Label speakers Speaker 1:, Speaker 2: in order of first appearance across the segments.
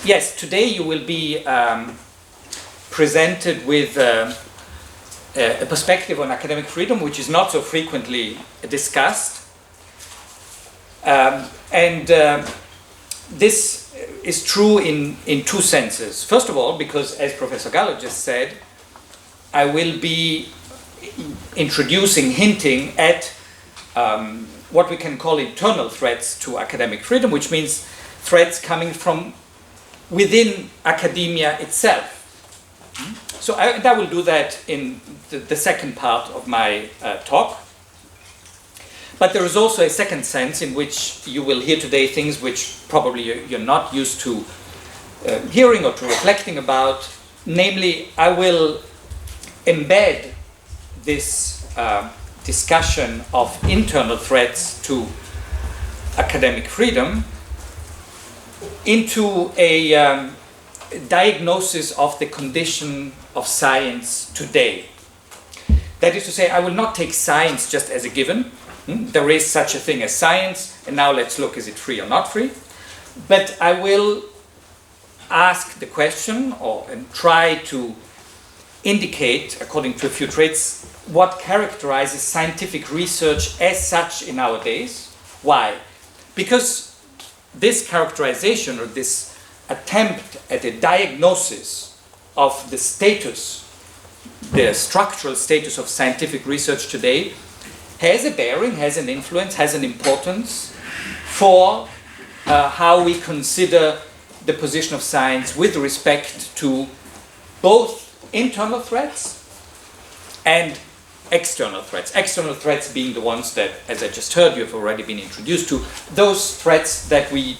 Speaker 1: yes, today you will be presented with a perspective on academic freedom, which is not so frequently discussed. This is true in two senses. First of all, because, as Professor Gallo just said, I will be introducing, hinting at what we can call internal threats to academic freedom, which means threats coming from within academia itself. So I will do that in the second part of my talk. But there is also a second sense in which you will hear today things which probably you're not used to hearing or to reflecting about. Namely, I will embed this discussion of internal threats to academic freedom into a diagnosis of the condition of science today. That is to say, I will not take science just as a given. There is such a thing as science, and now let's look, is it free or not free? But I will ask the question and try to indicate, according to a few traits, what characterizes scientific research as such in our days. Why? Because this characterization, or this attempt at a diagnosis of the status, the structural status of scientific research today, has a bearing, has an influence, has an importance for how we consider the position of science with respect to both internal threats and external threats. External threats being the ones that, as I just heard, you have already been introduced to, those threats that we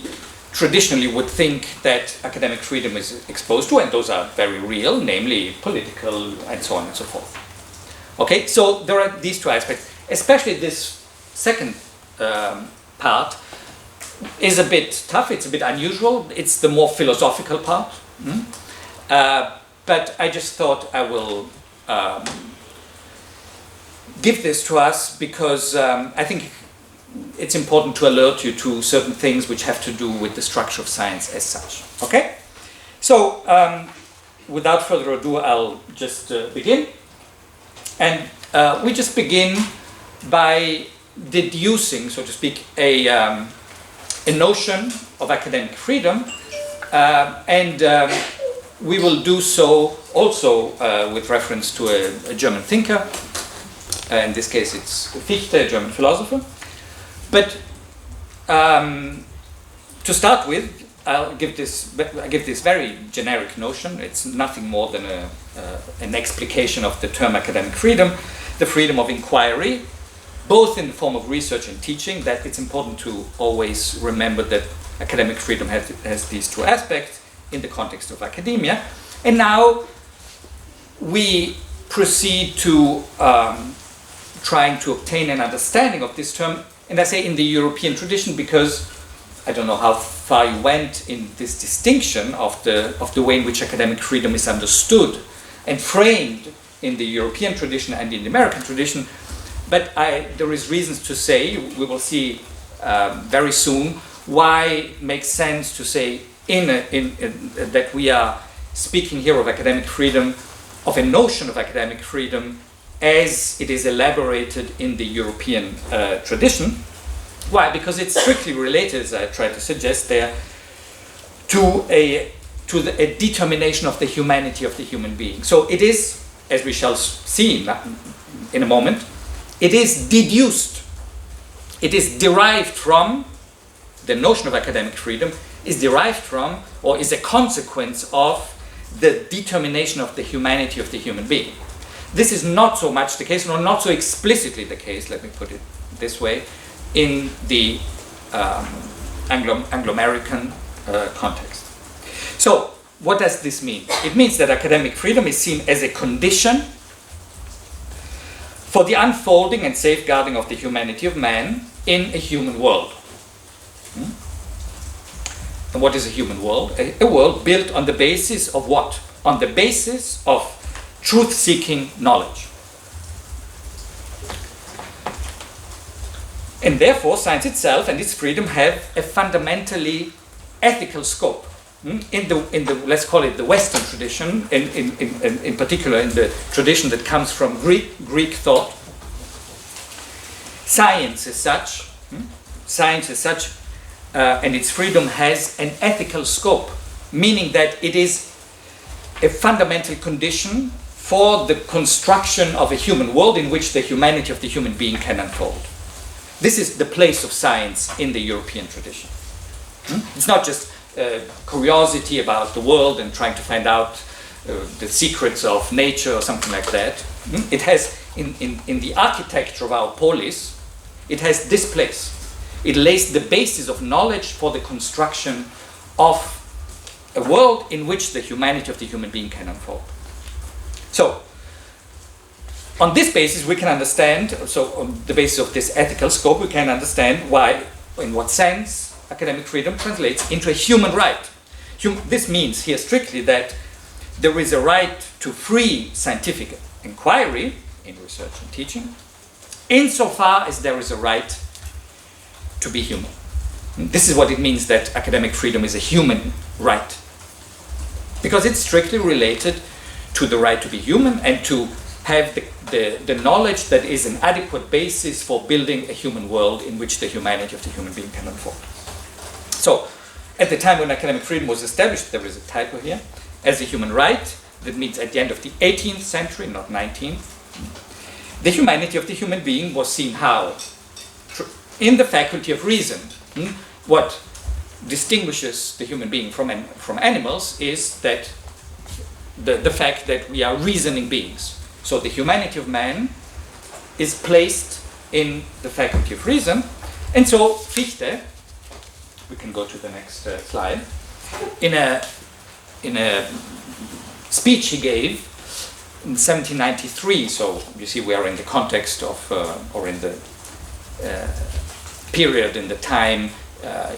Speaker 1: traditionally would think that academic freedom is exposed to, and those are very real, namely political and so on and so forth. Okay, so there are these two aspects. Especially this second part is a bit tough, it's a bit unusual, it's the more philosophical part. But I just thought I will give this to us because I think it's important to alert you to certain things which have to do with the structure of science as such. Okay? So, without further ado, I'll just begin. And we just begin by deducing, so to speak, a notion of academic freedom, and we will do so also with reference to a German thinker. In this case, it's Fichte, a German philosopher. But to start with, I give this very generic notion. It's nothing more than an explication of the term academic freedom, the freedom of inquiry, both in the form of research and teaching. That it's important to always remember that academic freedom has these two aspects in the context of academia. And now we proceed to trying to obtain an understanding of this term, and I say in the European tradition because I don't know how far you went in this distinction of the way in which academic freedom is understood and framed in the European tradition and in the American tradition. But there is reasons to say, we will see very soon, why it makes sense to say that we are speaking here of academic freedom, of a notion of academic freedom as it is elaborated in the European tradition. Why? Because it's strictly related, as I tried to suggest there, to a determination of the humanity of the human being. So it is, as we shall see in a moment, it is deduced, it is derived from, the notion of academic freedom is derived from, or is a consequence of, the determination of the humanity of the human being. This is not so much the case, or not so explicitly the case, let me put it this way, in the Anglo-American context. So, what does this mean? It means that academic freedom is seen as a condition for the unfolding and safeguarding of the humanity of man in a human world. And what is a human world? A world built on the basis of what? On the basis of truth-seeking knowledge. And therefore, science itself and its freedom have a fundamentally ethical scope. in the let's call it the Western tradition, in particular in the tradition that comes from Greek thought, science as such, and its freedom has an ethical scope, meaning that it is a fundamental condition for the construction of a human world in which the humanity of the human being can unfold. This is the place of science in the European tradition. It's not just curiosity about the world and trying to find out the secrets of nature or something like that. It has, in the architecture of our polis, it has this place. It lays the basis of knowledge for the construction of a world in which the humanity of the human being can unfold. So, on this basis we can understand, so on the basis of this ethical scope, we can understand why, in what sense, academic freedom translates into a human right. This means here strictly that there is a right to free scientific inquiry in research and teaching, insofar as there is a right to be human. This is what it means that academic freedom is a human right, because it's strictly related to the right to be human and to have the knowledge that is an adequate basis for building a human world in which the humanity of the human being can unfold. So, at the time when academic freedom was established, there is a typo here, as a human right, that means at the end of the 18th century, not 19th, the humanity of the human being was seen how? In the faculty of reason. What distinguishes the human being from animals is that the fact that we are reasoning beings. So the humanity of man is placed in the faculty of reason, and so Fichte, we can go to the next slide, in a speech he gave in 1793, so you see we are in the context of, or in the period, in the time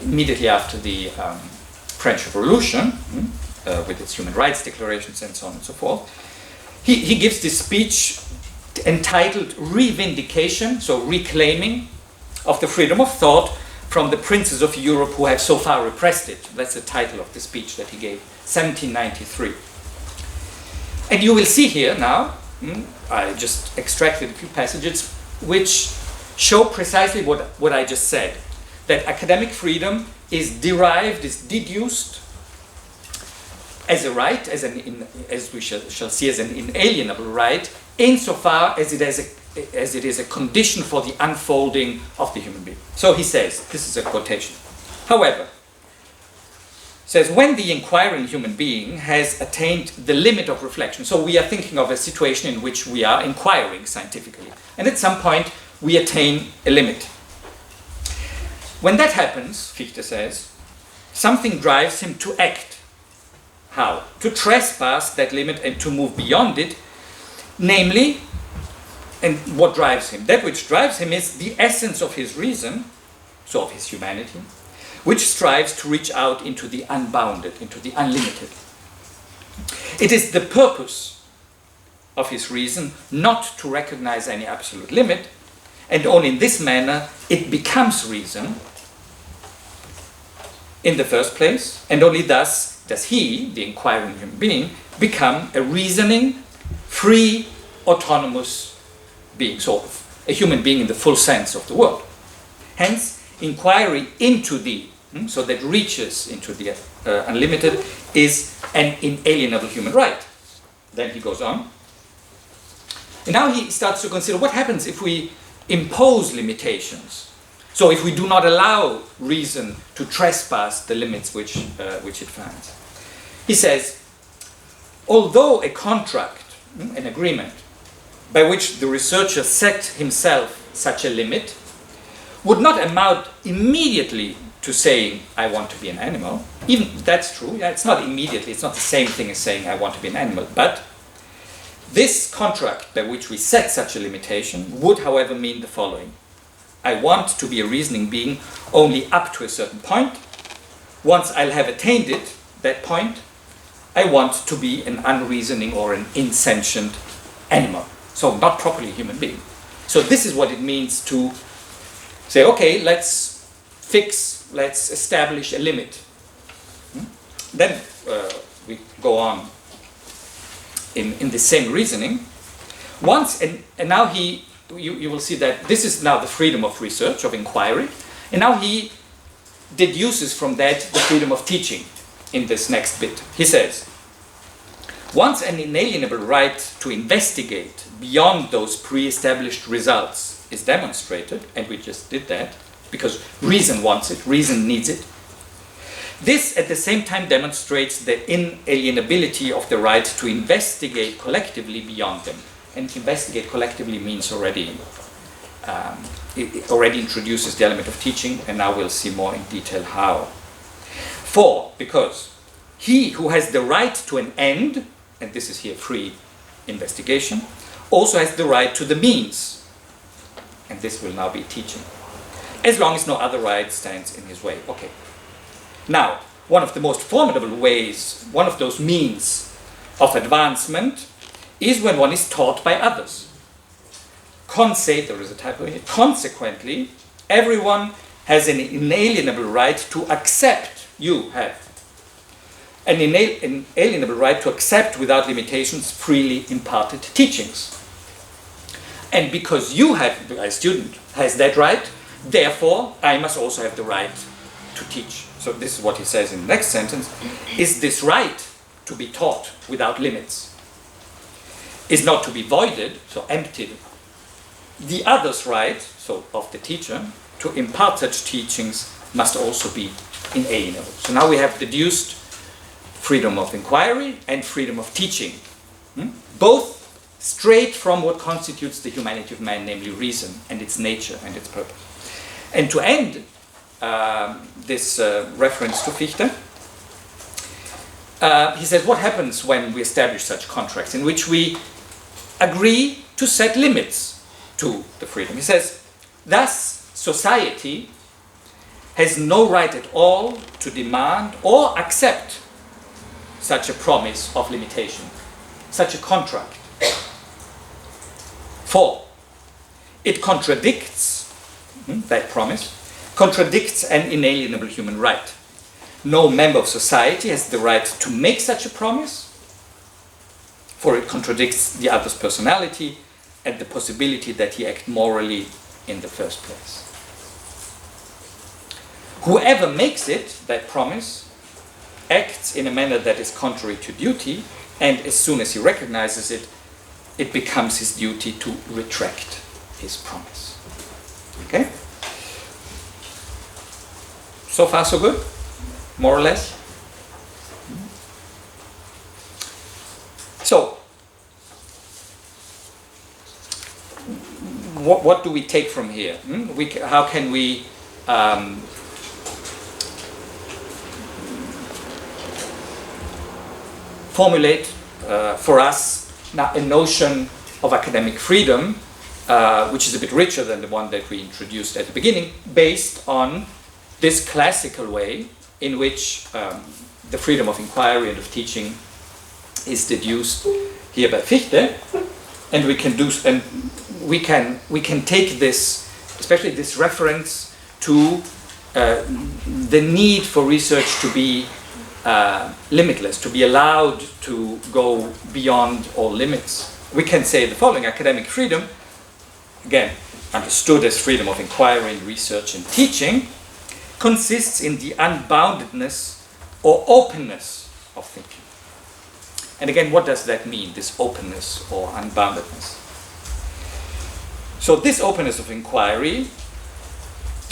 Speaker 1: immediately after the French Revolution, with its human rights declarations and so on and so forth. He gives this speech entitled Revindication, so reclaiming of the freedom of thought from the princes of Europe who have so far repressed it. That's the title of the speech that he gave, 1793. And you will see here now, I just extracted a few passages which show precisely what I just said, that academic freedom is derived, is deduced as a right, as we shall see, as an inalienable right, insofar as it is a condition for the unfolding of the human being. So he says, this is a quotation, however, says, when the inquiring human being has attained the limit of reflection, so we are thinking of a situation in which we are inquiring scientifically, and at some point we attain a limit. When that happens, Fichte says, something drives him to act. How? To trespass that limit and to move beyond it, namely, and what drives him? That which drives him is the essence of his reason, so of his humanity, which strives to reach out into the unbounded, into the unlimited. It is the purpose of his reason not to recognize any absolute limit, and only in this manner it becomes reason in the first place, and only thus does he, the inquiring human being, become a reasoning, free, autonomous being, so a human being in the full sense of the word. Hence, inquiry into the, so that reaches into the unlimited, is an inalienable human right. Then he goes on. And now he starts to consider what happens if we impose limitations. So if we do not allow reason to trespass the limits which it finds. He says, although a contract, an agreement, by which the researcher set himself such a limit, would not amount immediately to saying, I want to be an animal. Even that's true, yeah, it's not immediately, it's not the same thing as saying, I want to be an animal. But this contract by which we set such a limitation would, however, mean the following. I want to be a reasoning being only up to a certain point. Once I'll have attained it, that point, I want to be an unreasoning or an insentient animal. So not properly a human being. So this is what it means to say, okay, let's establish a limit. then we go on in the same reasoning. Once, and now you will see that this is now the freedom of research, of inquiry, and now he deduces from that the freedom of teaching in this next bit. He says, once an inalienable right to investigate beyond those pre-established results is demonstrated, and we just did that, because reason wants it, reason needs it, this at the same time demonstrates the inalienability of the right to investigate collectively beyond them. And investigate collectively means already, it already introduces the element of teaching, and now we'll see more in detail how. Because he who has the right to an end, and this is here free investigation, also has the right to the means, and this will now be teaching, as long as no other right stands in his way. Okay. Now, one of the most formidable ways, one of those means of advancement is when one is taught by others. There is a typo here. Consequently, everyone has an inalienable right to accept, you have, an inalienable right to accept without limitations freely imparted teachings. And because you have, a student has that right, therefore I must also have the right to teach. So this is what he says in the next sentence. Is this right to be taught without limits? Is not to be voided, so emptied. The other's right, so of the teacher, to impart such teachings must also be inalienable. So now we have deduced freedom of inquiry and freedom of teaching. Both straight from what constitutes the humanity of man, namely reason and its nature and its purpose. And to end this reference to Fichte, he says, what happens when we establish such contracts in which we agree to set limits to the freedom? He says, thus society has no right at all to demand or accept such a promise of limitation, such a contract. For it contradicts, that promise, contradicts an inalienable human right. No member of society has the right to make such a promise, for it contradicts the other's personality and the possibility that he act morally in the first place. Whoever makes it, that promise, acts in a manner that is contrary to duty, and as soon as he recognizes it, it becomes his duty to retract his promise. Okay? So far so good? More or less? So, what do we take from here? How can we formulate for us now a notion of academic freedom, which is a bit richer than the one that we introduced at the beginning, based on this classical way in which the freedom of inquiry and of teaching is deduced here by Fichte, and we can take this, especially this reference to the need for research to be limitless, to be allowed to go beyond all limits. We can say the following: academic freedom, again understood as freedom of inquiry, research and teaching, consists in the unboundedness or openness of thinking. And again, what does that mean, this openness or unboundedness? So this openness of inquiry,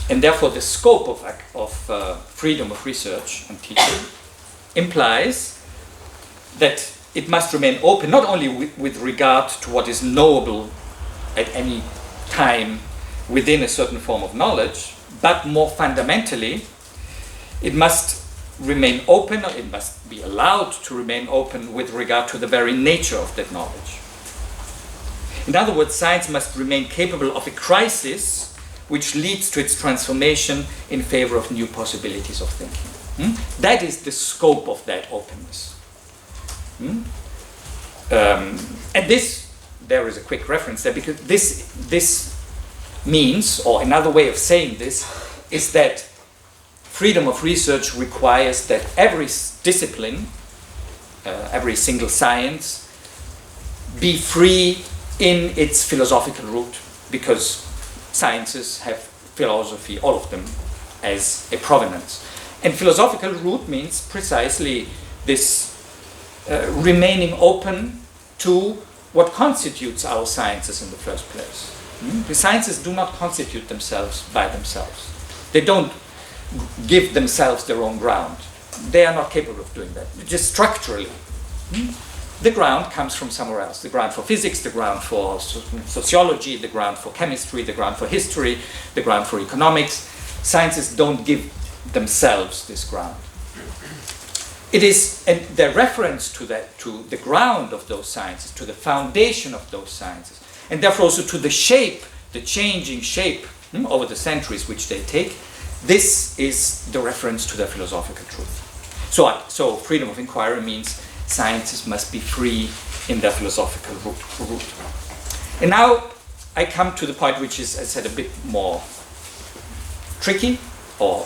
Speaker 1: and therefore the scope of freedom of research and teaching, implies that it must remain open not only with regard to what is knowable at any time within a certain form of knowledge, but more fundamentally, it must remain open, or it must be allowed to remain open with regard to the very nature of that knowledge. In other words, science must remain capable of a crisis which leads to its transformation in favor of new possibilities of thinking. That is the scope of that openness. And this, there is a quick reference there, because this means, or another way of saying this, is that freedom of research requires that every discipline, every single science, be free in its philosophical root, because sciences have philosophy, all of them, as a provenance. And philosophical root means precisely this remaining open to what constitutes our sciences in the first place. The sciences do not constitute themselves by themselves. They don't give themselves their own ground. They are not capable of doing that. Just structurally. The ground comes from somewhere else. The ground for physics, the ground for sociology, the ground for chemistry, the ground for history, the ground for economics. Sciences don't give themselves this ground. It is the reference to that, to the ground of those sciences, to the foundation of those sciences, and therefore also to the shape, the changing shape over the centuries which they take. This is the reference to their philosophical truth. So freedom of inquiry means sciences must be free in their philosophical root. And now I come to the point which is, as I said, a bit more tricky, or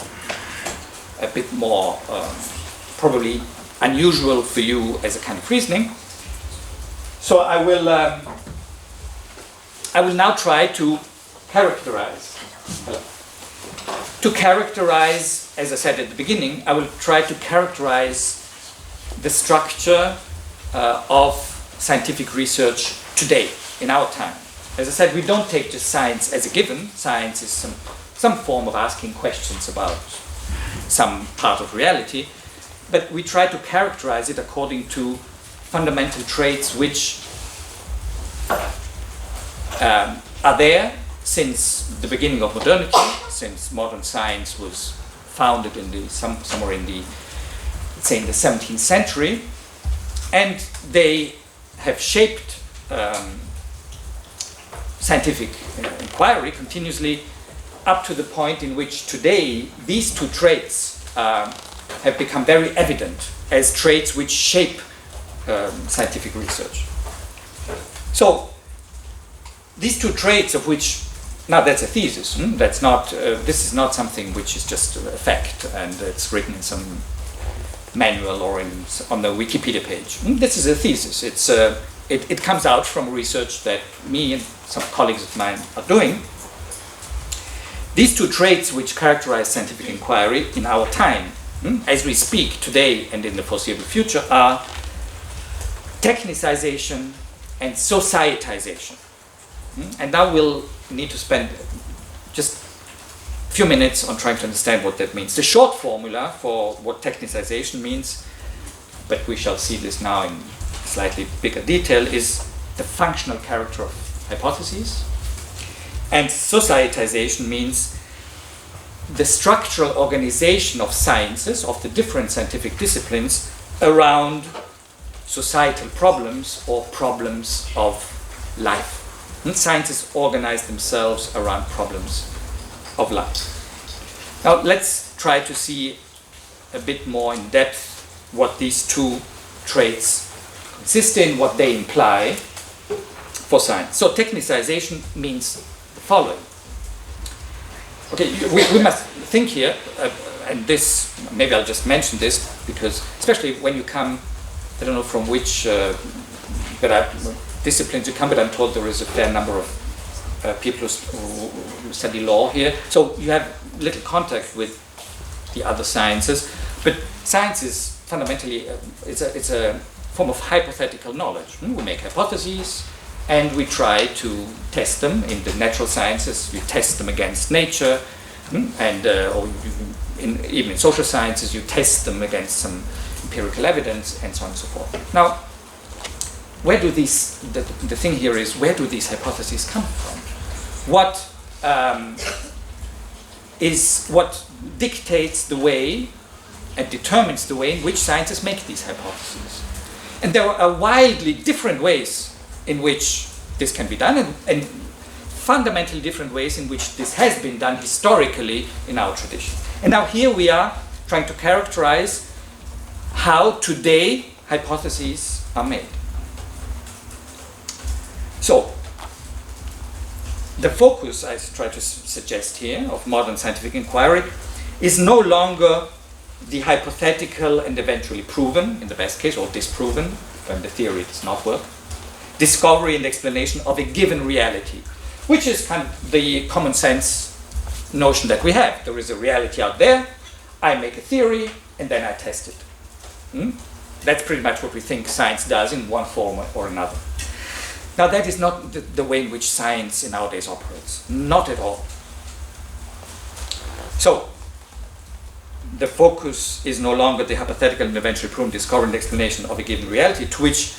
Speaker 1: a bit more probably unusual for you as a kind of reasoning. So I will now try to characterize. To characterize, as I said at the beginning, I will try to characterize the structure of scientific research today, in our time. As I said, we don't take just science as a given. Science is some form of asking questions about some part of reality, but we try to characterize it according to fundamental traits which are there since the beginning of modernity, since modern science was founded in somewhere in the, let's say, in the 17th century, and they have shaped scientific inquiry continuously up to the point in which today these two traits have become very evident as traits which shape scientific research. So these two traits, of which now that's a thesis. That's not. This is not something which is just a fact and it's written in some manual or on the Wikipedia page. This is a thesis. It comes out from research that me and some colleagues of mine are doing. These two traits which characterize scientific inquiry in our time, as we speak today and in the foreseeable future, are technicization and societization. And now we'll need to spend just a few minutes on trying to understand what that means. The short formula for what technicization means, but we shall see this now in slightly bigger detail, is the functional character of hypotheses. And societization means the structural organization of sciences, of the different scientific disciplines, around societal problems or problems of life. Sciences organize themselves around problems of life. Now let's try to see a bit more in depth what these two traits consist in, what they imply for science. So technicization means the following. Okay, we must think here, and this, maybe I'll just mention this, because especially when you come, I don't know from which disciplines you come, but I'm told there is a fair number of people who study law here. So you have little contact with the other sciences, but science is fundamentally, it's a form of hypothetical knowledge. We make hypotheses and we try to test them. In the natural sciences, we test them against nature, and or even in social sciences, you test them against some empirical evidence, and so on and so forth. Now, where do these, the thing here is, where do these hypotheses come from? What dictates the way and determines the way in which scientists make these hypotheses? And there are wildly different ways in which this can be done, and fundamentally different ways in which this has been done historically in our tradition. And now here we are trying to characterize how today hypotheses are made. So, the focus I try to suggest here of modern scientific inquiry is no longer the hypothetical and eventually proven, in the best case, or disproven, when the theory does not work, discovery and explanation of a given reality, which is kind of the common sense notion that we have. There is a reality out there, I make a theory, and then I test it. That's pretty much what we think science does in one form or another. Now, that is not the way in which science nowadays operates. Not at all. So, the focus is no longer the hypothetical and eventually proven discovery and explanation of a given reality to which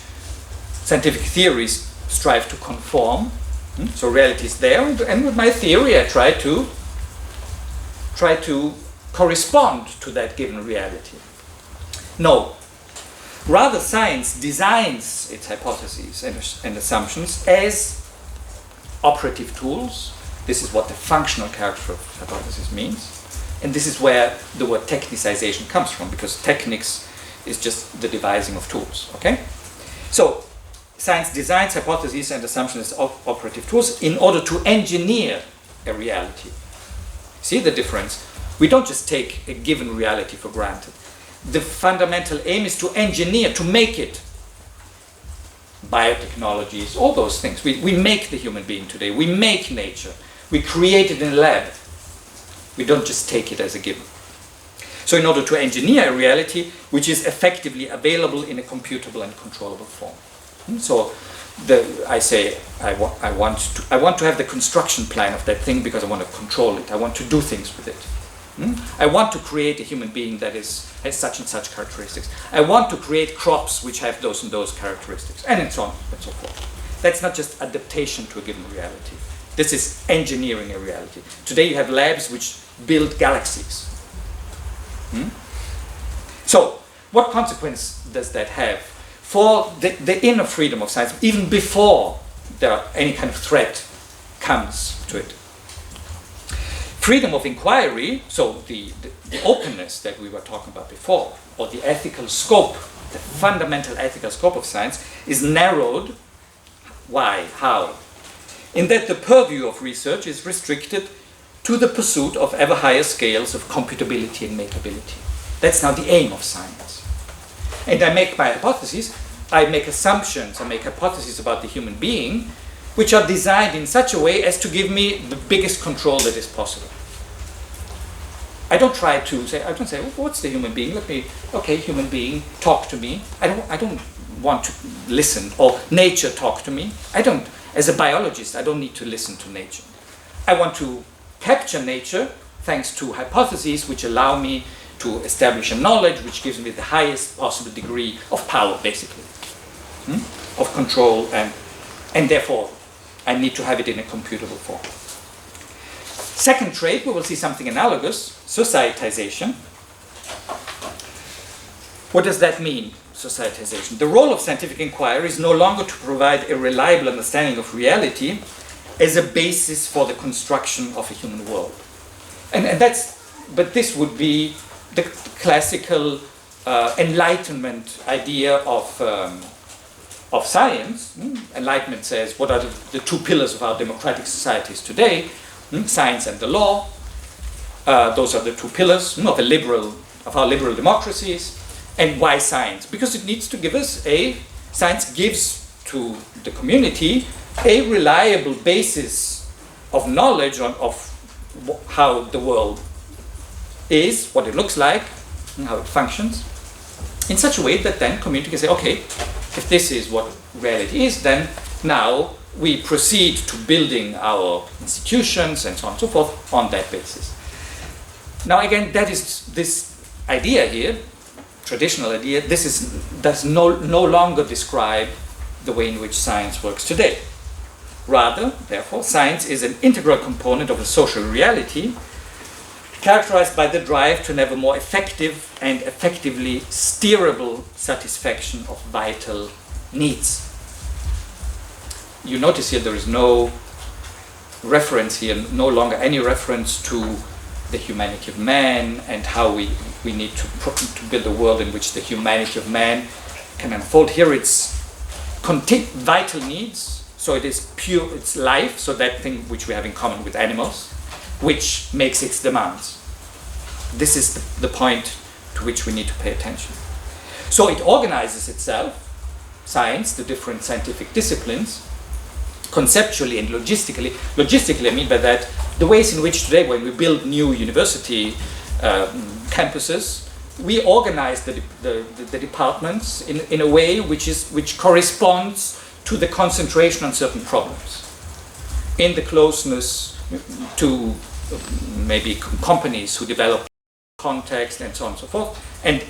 Speaker 1: scientific theories strive to conform. So reality is there, and with my theory I try to correspond to that given reality. No. Rather, science designs its hypotheses and assumptions as operative tools. This is what the functional character of hypothesis means. And this is where the word technicization comes from, because technics is just the devising of tools, okay? So, science designs hypotheses and assumptions as operative tools in order to engineer a reality. See the difference? We don't just take a given reality for granted. The fundamental aim is to engineer, to make it. Biotechnologies, all those things. We make the human being today. We make nature. We create it in a lab. We don't just take it as a given. So in order to engineer a reality which is effectively available in a computable and controllable form. So I say I want to have the construction plan of that thing because I want to control it. I want to do things with it. I want to create a human being that has such and such characteristics. I want to create crops which have those and those characteristics, and so on and so forth. That's not just adaptation to a given reality. This is engineering a reality. Today you have labs which build galaxies. So, what consequence does that have for the inner freedom of science, even before any kind of threat comes to it? Freedom of inquiry, so the openness that we were talking about before, or the ethical scope, the fundamental ethical scope of science, is narrowed. Why? How? In that the purview of research is restricted to the pursuit of ever higher scales of computability and makeability. That's now the aim of science. And I make my hypotheses, I make assumptions, I make hypotheses about the human being, which are designed in such a way as to give me the biggest control that is possible. I don't say, what's the human being? Okay, human being, talk to me. I don't want to listen, or nature talk to me. As a biologist, I don't need to listen to nature. I want to capture nature thanks to hypotheses which allow me to establish a knowledge which gives me the highest possible degree of power, basically, of control, and therefore I need to have it in a computable form. Second trait, we will see something analogous, societization. What does that mean, societization? The role of scientific inquiry is no longer to provide a reliable understanding of reality as a basis for the construction of a human world. But this would be the classical Enlightenment idea of science. Enlightenment says, what are the two pillars of our democratic societies today? Science and the law. Those are the two pillars of our liberal democracies. And why science? Because it needs to give us science gives to the community a reliable basis of knowledge of how the world is, what it looks like, and how it functions, in such a way that then community can say, okay, if this is what reality is, then now we proceed to building our institutions and so on and so forth on that basis. Now again, that is this idea here, traditional idea, does no longer describe the way in which science works today. Rather, therefore, science is an integral component of a social reality characterized by the drive to an ever more effective and effectively steerable satisfaction of vital needs. You notice here there is no reference here, no longer any reference to the humanity of man and how we need to build a world in which the humanity of man can unfold. Here it's vital needs, so it is pure, it's life, so that thing which we have in common with animals, which makes its demands. this is the point to which we need to pay attention. So it organizes itself, science, the different scientific disciplines, conceptually and logistically. Logistically, I mean by that, the ways in which today, when we build new university campuses, we organize the departments in a way which corresponds to the concentration on certain problems, in the closeness to maybe companies who develop context and so on and so forth, and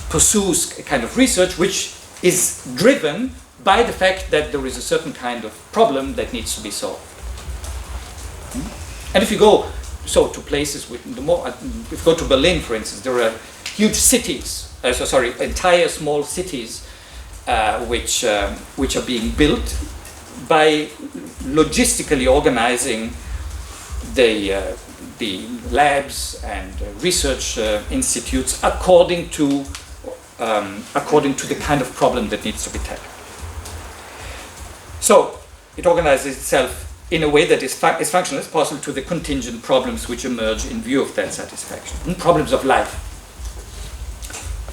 Speaker 1: pursues a kind of research which is driven by the fact that there is a certain kind of problem that needs to be solved. And if you go to places with if you go to Berlin, for instance, there are huge cities, entire small cities which are being built by logistically organizing the labs and research institutes according to the kind of problem that needs to be tackled. So it organizes itself in a way that is as functional as possible to the contingent problems which emerge in view of that satisfaction, problems of life.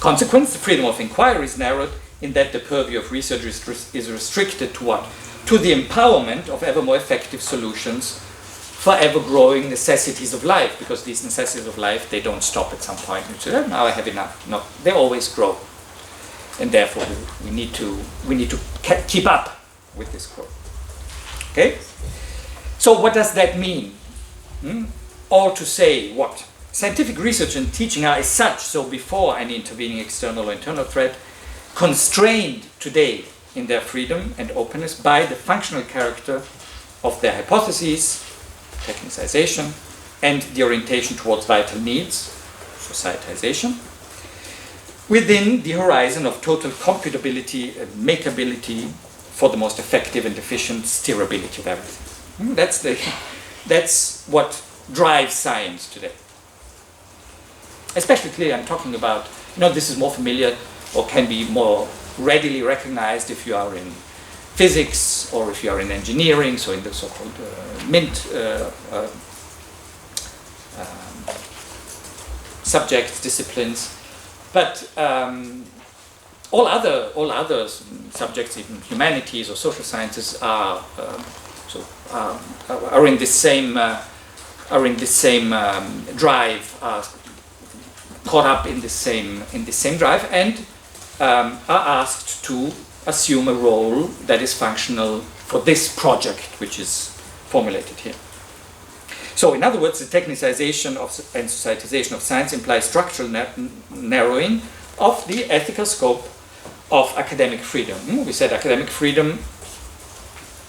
Speaker 1: Consequence, the freedom of inquiry is narrowed in that the purview of research is restricted to what? To the empowerment of ever more effective solutions for ever-growing necessities of life, because these necessities of life, they don't stop at some point. You say, oh, now I have enough. No, they always grow, and therefore we need to keep up with this growth. Okay. So what does that mean? Or to say what? Scientific research and teaching are as such, so before any intervening external or internal threat, constrained today in their freedom and openness by the functional character of their hypotheses, technicization, and the orientation towards vital needs, societization, within the horizon of total computability and makeability for the most effective and efficient steerability of everything. That's what drives science today. Especially clearly, I'm talking about, this is more familiar or can be more readily recognized if you are in physics or if you are in engineering, so in the so-called MINT subjects, disciplines. But all other subjects, even humanities or social sciences, are in this same drive, are caught up in the same drive, and are asked to assume a role that is functional for this project, which is formulated here. So, in other words, the technicization and societization of science implies structural narrowing of the ethical scope of academic freedom. We said academic freedom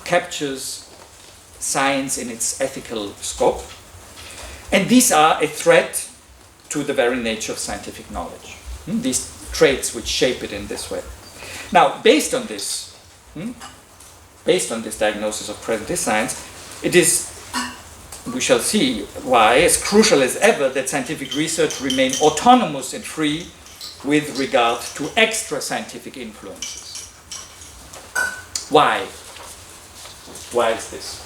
Speaker 1: captures science in its ethical scope, and these are a threat to the very nature of scientific knowledge. These traits which shape it in this way. Now, based on this diagnosis of present-day science, it is, we shall see why, as crucial as ever that scientific research remain autonomous and free with regard to extra-scientific influences. Why? Why is this?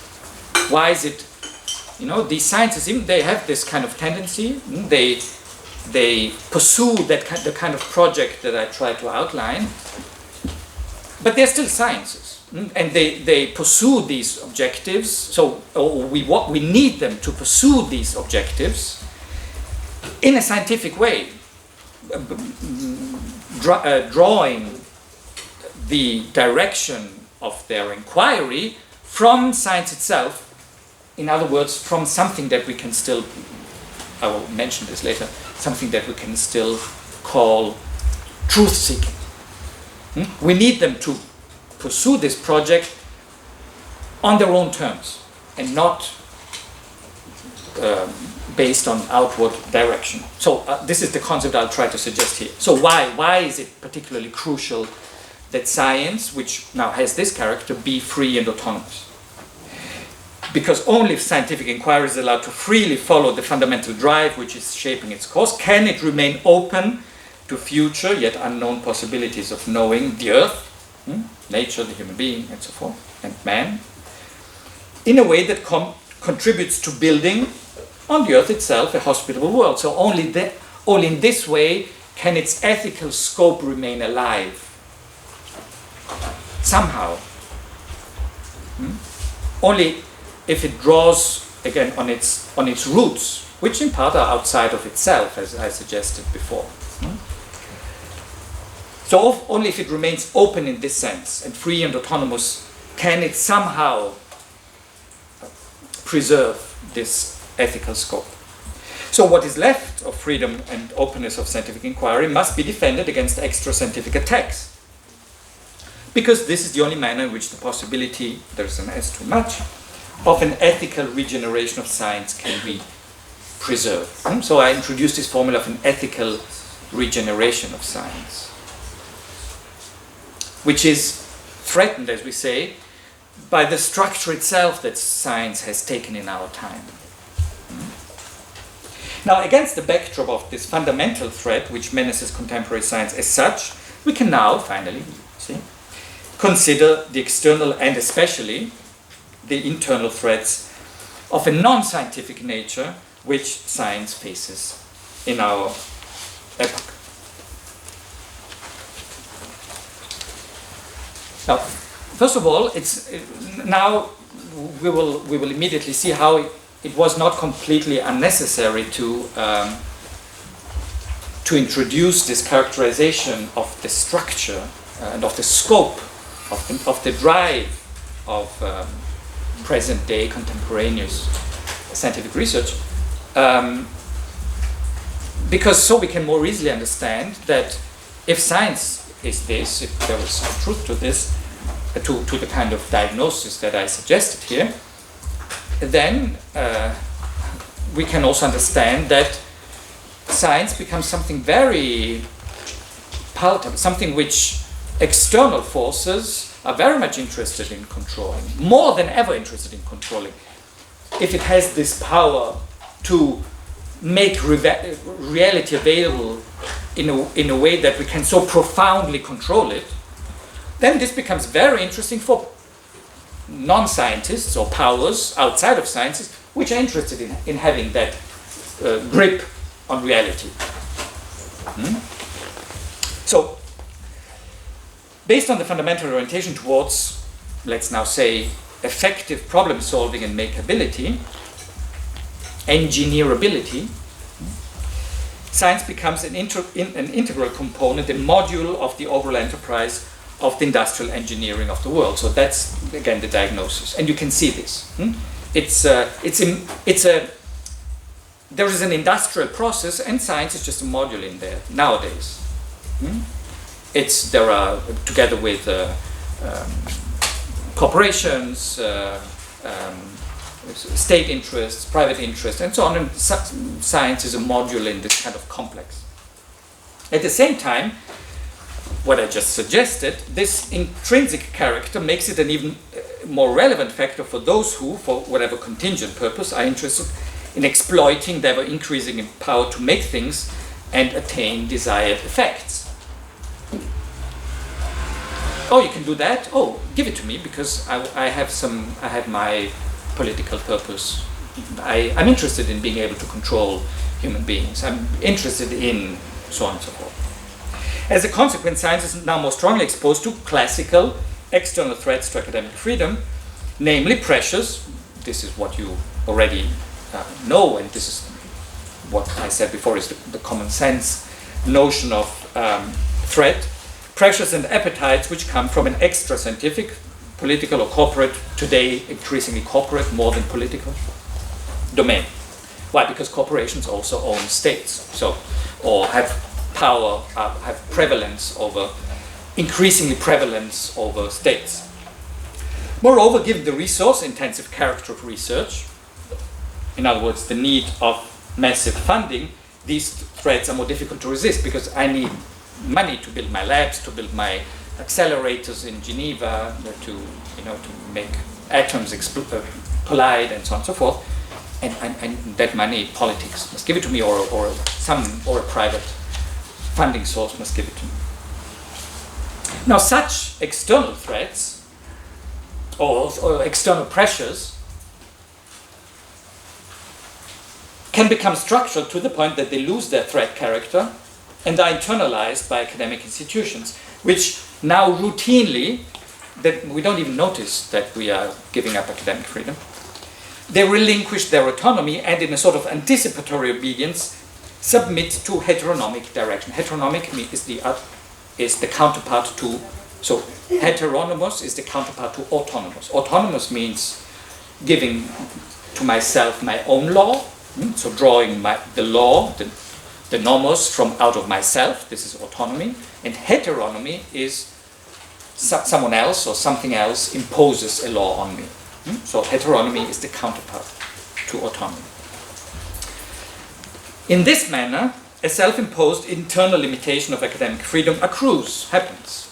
Speaker 1: Why is it, these sciences, even they have this kind of tendency, they pursue the kind of project that I try to outline, but they're still sciences, and they pursue these objectives. So we need them to pursue these objectives in a scientific way, drawing the direction of their inquiry from science itself. In other words, from something that we can still, I will mention this later, something that we can still call truth-seeking. We need them to pursue this project on their own terms and not based on outward direction. So this is the concept I'll try to suggest here. So why is it particularly crucial that science, which now has this character, be free and autonomous? Because only if scientific inquiry is allowed to freely follow the fundamental drive which is shaping its course, can it remain open to future yet unknown possibilities of knowing the earth, nature, the human being, and so forth, and man, in a way that contributes to building on the earth itself a hospitable world. So only in this way can its ethical scope remain alive. Somehow. Only if it draws again on its roots, which in part are outside of itself, as I suggested before. So only if it remains open in this sense and free and autonomous can it somehow preserve this ethical scope. So what is left of freedom and openness of scientific inquiry must be defended against extra scientific attacks. Because this is the only manner in which the possibility, there's an S too much, of an ethical regeneration of science can be preserved. So I introduced this formula of an ethical regeneration of science, which is threatened, as we say, by the structure itself that science has taken in our time. Now, against the backdrop of this fundamental threat which menaces contemporary science as such, we can now, finally, consider the external and especially the internal threats of a non-scientific nature which science faces in our epoch. Now, first of all, now we will immediately see how it was not completely unnecessary to introduce this characterization of the structure and of the scope of the drive of present-day contemporaneous scientific research, because so we can more easily understand that if science is this, if there is some truth to this, to the kind of diagnosis that I suggested here, then we can also understand that science becomes something very palatable, something which external forces are very much interested in controlling, more than ever interested in controlling. If it has this power to make reality available in a way that we can so profoundly control it, then this becomes very interesting for non-scientists or powers outside of sciences which are interested in having that grip on reality. So, based on the fundamental orientation towards, let's now say, effective problem solving and makeability, engineerability, science becomes an integral component, a module of the overall enterprise of the industrial engineering of the world. So that's again the diagnosis, and you can see this. There is an industrial process, and science is just a module in there nowadays. There are, together with corporations, state interests, private interests, and so on, and science is a module in this kind of complex. At the same time, what I just suggested, this intrinsic character makes it an even more relevant factor for those who, for whatever contingent purpose, are interested in exploiting their ever-increasing power to make things and attain desired effects. Oh, you can do that? Oh, give it to me, because I have my political purpose. I'm interested in being able to control human beings. I'm interested in so on and so forth. As a consequence, science is now more strongly exposed to classical external threats to academic freedom, namely pressures. This is what you already know, and this is what I said before is the common sense notion of threat. Pressures and appetites which come from an extra scientific, political or corporate, today increasingly corporate more than political, domain. Why? Because corporations also own states, or have power, have prevalence over, increasingly prevalence over states. Moreover, given the resource-intensive character of research, in other words, the need of massive funding, these threats are more difficult to resist because I need money to build my labs, to build my accelerators in Geneva, to make atoms collide, and so on and so forth. And that money, politics must give it to me, or a private funding source must give it to me. Now, such external threats or external pressures can become structural to the point that they lose their threat character and are internalized by academic institutions, which now routinely, that we don't even notice that we are giving up academic freedom, they relinquish their autonomy and in a sort of anticipatory obedience submit to heteronomic direction. Heteronomic is the counterpart to, so heteronomous is the counterpart to autonomous. Autonomous means giving to myself my own law, so drawing the law, the nomos from out of myself, this is autonomy, and heteronomy is someone else or something else imposes a law on me. So heteronomy is the counterpart to autonomy. In this manner, a self-imposed internal limitation of academic freedom happens.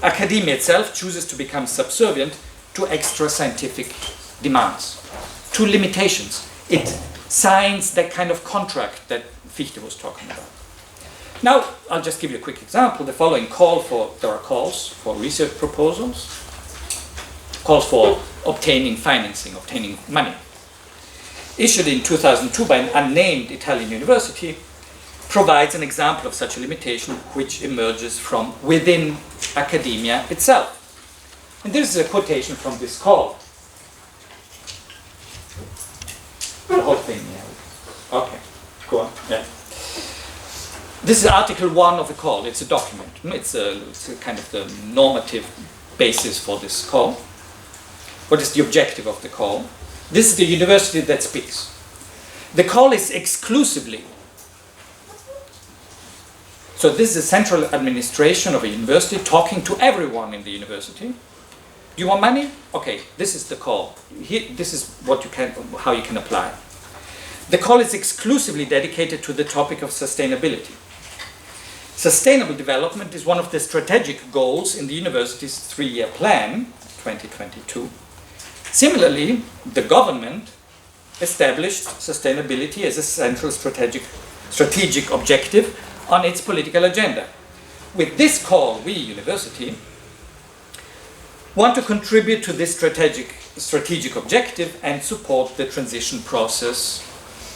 Speaker 1: Academia itself chooses to become subservient to extra scientific demands, to limitations. It signs that kind of contract that Fichte was talking about. Now, I'll just give you a quick example. The following there are calls for research proposals, calls for obtaining financing, obtaining money. Issued in 2002 by an unnamed Italian university, provides an example of such a limitation which emerges from within academia itself. And this is a quotation from this call. The whole thing, yeah. Okay, go on. Yeah. This is Article 1 of the call. It's a document. It's a kind of the normative basis for this call. What is the objective of the call? This is the university that speaks. The call is exclusively, so this is the central administration of a university talking to everyone in the university. Do you want money? Okay, this is the call. This is how you can apply. The call is exclusively dedicated to the topic of sustainability. Sustainable development is one of the strategic goals in the university's 3-year plan, 2022. Similarly, the government established sustainability as a central strategic objective on its political agenda. With this call, we, university, want to contribute to this strategic objective and support the transition process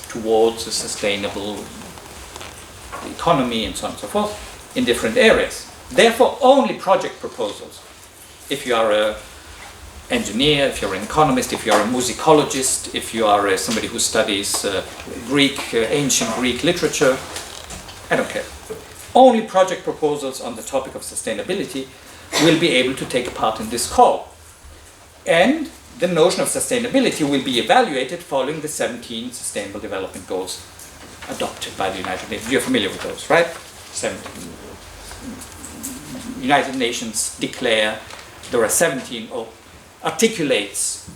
Speaker 1: towards a sustainable economy and so on and so forth in different areas. Therefore, only project proposals. If you are an engineer, if you're an economist, if you're a musicologist, if you are somebody who studies ancient Greek literature, I don't care. Only project proposals on the topic of sustainability will be able to take part in this call. And the notion of sustainability will be evaluated following the 17 Sustainable Development Goals adopted by the United Nations. You're familiar with those, right? 17. United Nations declare there are 17, or articulates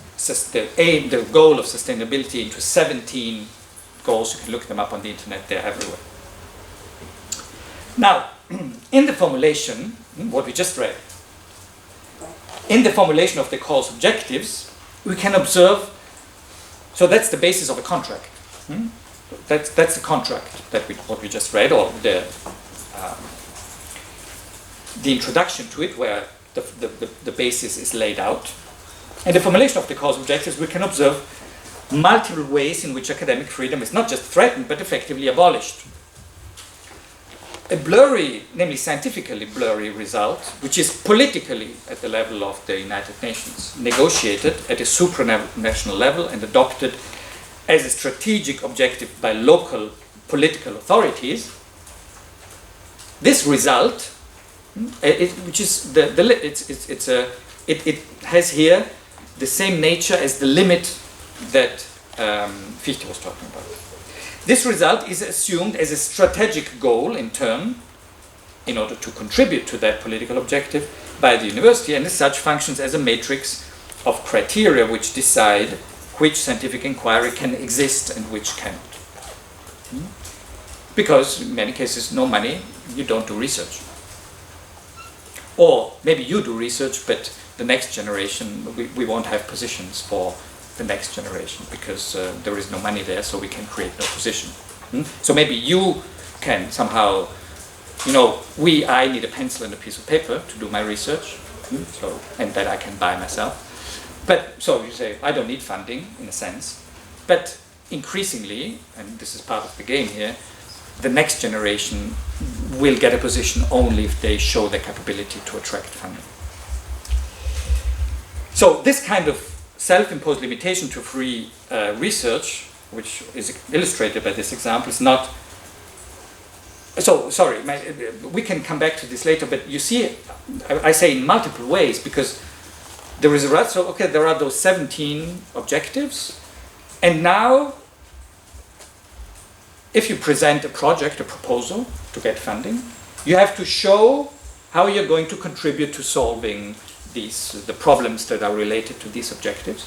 Speaker 1: the goal of sustainability into 17 goals. You can look them up on the internet, they're everywhere. Now, in the formulation, what we just read, in the formulation of the call's objectives, we can observe, so that's the basis of a contract. That's the contract what we just read, or the introduction to it, where the basis is laid out. In the formulation of the call's objectives, we can observe multiple ways in which academic freedom is not just threatened, but effectively abolished. A blurry, namely scientifically blurry result, which is politically at the level of the United Nations, negotiated at a supranational level and adopted as a strategic objective by local political authorities. This result, it has here the same nature as the limit that Fichte was talking about. This result is assumed as a strategic goal in turn, in order to contribute to that political objective by the university, and as such functions as a matrix of criteria which decide which scientific inquiry can exist and which cannot. Because in many cases, no money, you don't do research. Or maybe you do research, but the next generation, we won't have positions for the next generation because there is no money there, so we can create no position. So maybe you can somehow, I need a pencil and a piece of paper to do my research, and that I can buy myself. But so you say, I don't need funding in a sense, but increasingly, and this is part of the game here, the next generation will get a position only if they show their capability to attract funding. So this kind of self-imposed limitation to free research, which is illustrated by this example, is not... So, sorry, we can come back to this later, but you see, I say in multiple ways, because the result, so okay, there are those 17 objectives, and now, if you present a project, a proposal to get funding, you have to show how you're going to contribute to solving the problems that are related to these objectives.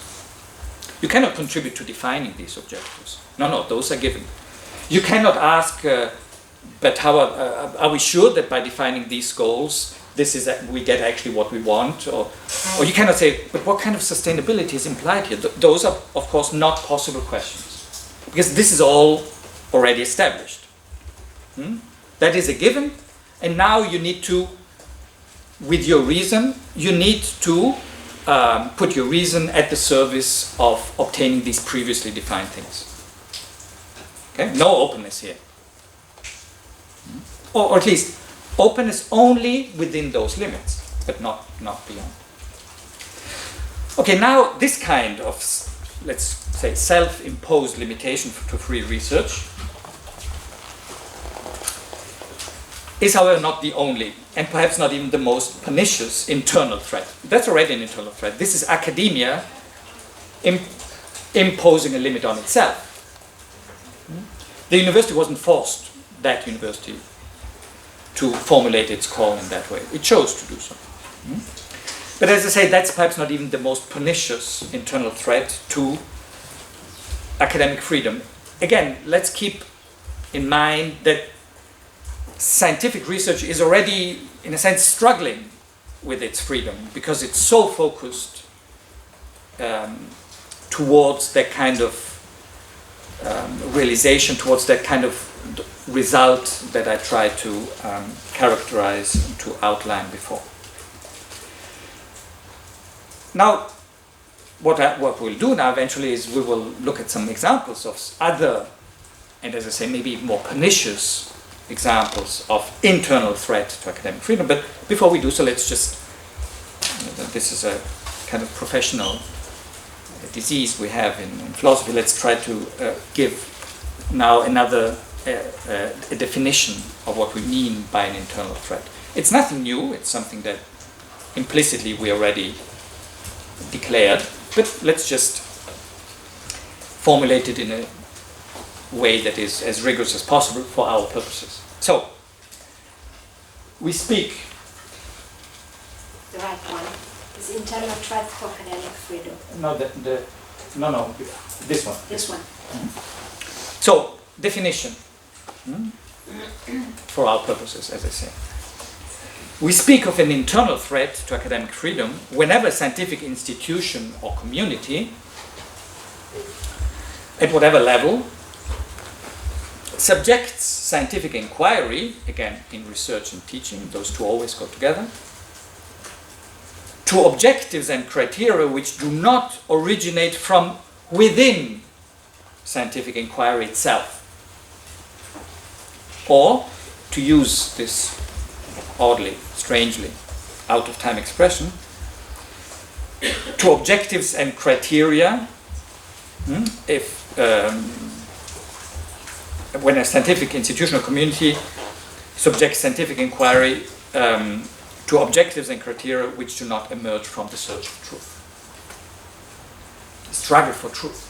Speaker 1: You cannot contribute to defining these objectives. No, those are given. You cannot ask, but how are we sure that by defining these goals, we get actually what we want? Or you cannot say, but what kind of sustainability is implied here? Those are, of course, not possible questions, because this is all already established. That is a given, and now you need to, with your reason, you need to put your reason at the service of obtaining these previously defined things. Okay? No openness here. Or at least openness only within those limits, but not beyond. Okay, now this kind of, let's say, self-imposed limitation to free research is, however, not the only, and perhaps not even the most pernicious internal threat. That's already an internal threat. This is academia imposing a limit on itself. The university wasn't forced, that university, to formulate its call in that way. It chose to do so. But as I say, that's perhaps not even the most pernicious internal threat to academic freedom. Again, let's keep in mind that scientific research is already, in a sense, struggling with its freedom because it's so focused towards that kind of realization, towards that kind of result that I tried to characterize, to outline before. Now, what we'll do now eventually is we will look at some examples of other, and as I say, maybe more pernicious examples of internal threat to academic freedom. But before we do so, let's just, this is a kind of professional disease we have in philosophy. Let's try to give now another a definition of what we mean by an internal threat. It's nothing new, it's something that implicitly we already declared, but let's just formulate it in a way that is as rigorous as possible for our purposes. So, we speak.
Speaker 2: The right one is internal threat for academic freedom.
Speaker 1: No, no, this one.
Speaker 2: This one.
Speaker 1: So, definition. For our purposes, as I say. We speak of an internal threat to academic freedom whenever a scientific institution or community, at whatever level, subjects scientific inquiry, again in research and teaching, those two always go together, to objectives and criteria which do not originate from within scientific inquiry itself. Or, to use this oddly, strangely, out-of-time expression, to objectives and criteria, if when a scientific institutional community subjects scientific inquiry to objectives and criteria which do not emerge from the search for truth. The struggle for truth.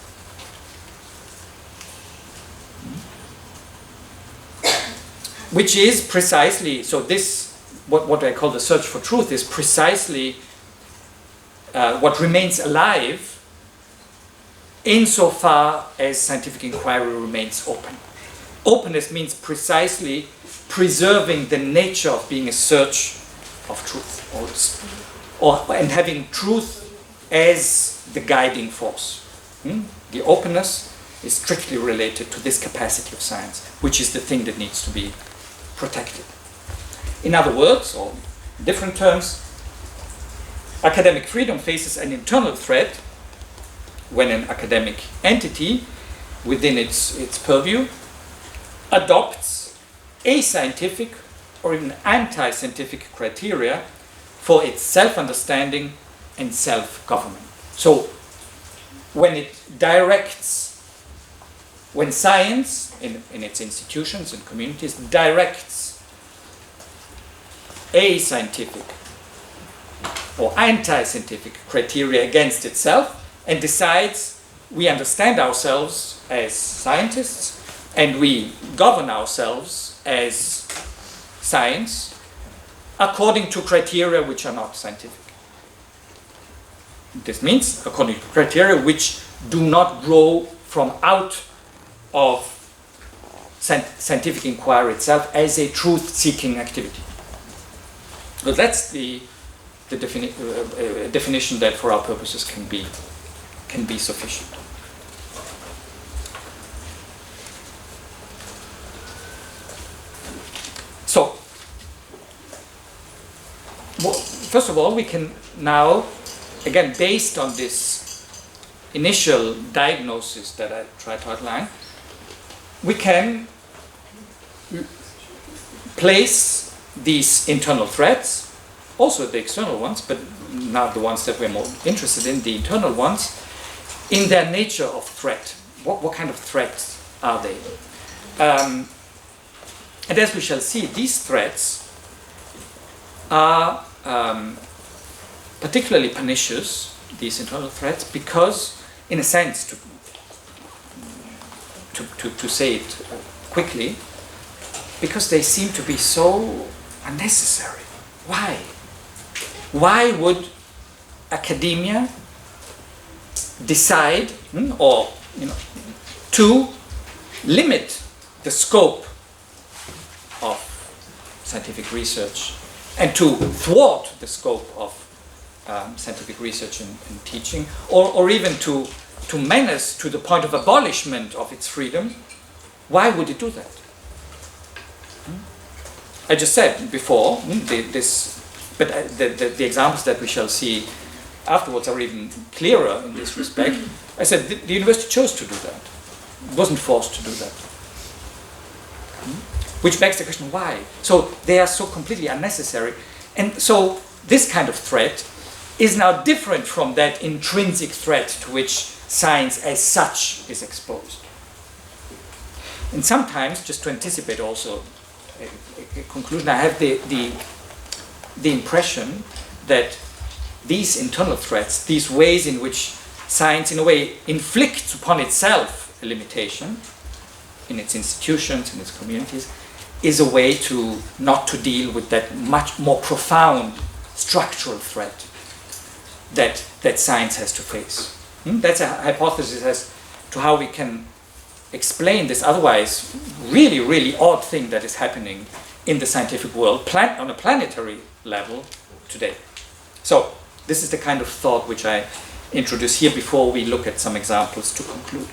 Speaker 1: Which is precisely, so this, what I call the search for truth, is precisely what remains alive insofar as scientific inquiry remains open. Openness means precisely preserving the nature of being a search of truth, and having truth as the guiding force. The openness is strictly related to this capacity of science, which is the thing that needs to be protected. In other words, or in different terms, academic freedom faces an internal threat when an academic entity within its purview, adopts ascientific or even anti-scientific criteria for its self-understanding and self-government. So when science in its institutions and communities directs ascientific or anti-scientific criteria against itself and decides we understand ourselves as scientists and we govern ourselves as science according to criteria which are not scientific. This means according to criteria which do not grow from out of scientific inquiry itself as a truth-seeking activity. So that's the definition that for our purposes can be sufficient. So, first of all, we can now, again, based on this initial diagnosis that I tried to outline, we can place these internal threats, also the external ones, but now the ones that we're more interested in, the internal ones, in their nature of threat. What kind of threats are they? And as we shall see, these threats are particularly pernicious, these internal threats, because, in a sense, to say it quickly, because they seem to be so unnecessary. Why? Why would academia decide to limit the scope of scientific research and to thwart the scope of scientific research and teaching, or even to menace to the point of abolishment of its freedom? Why would it do that? I just said before, the examples that we shall see afterwards are even clearer in this respect. I said the university chose to do that. It wasn't forced to do that. Which begs the question, why? So they are so completely unnecessary. And so this kind of threat is now different from that intrinsic threat to which science as such is exposed. And sometimes, just to anticipate also a conclusion, I have the impression that these internal threats, these ways in which science in a way inflicts upon itself a limitation in its institutions, in its communities, is a way to not to deal with that much more profound structural threat that science has to face. That's a hypothesis as to how we can explain this otherwise really, really odd thing that is happening in the scientific world on a planetary level today. So this is the kind of thought which I introduce here before we look at some examples to conclude.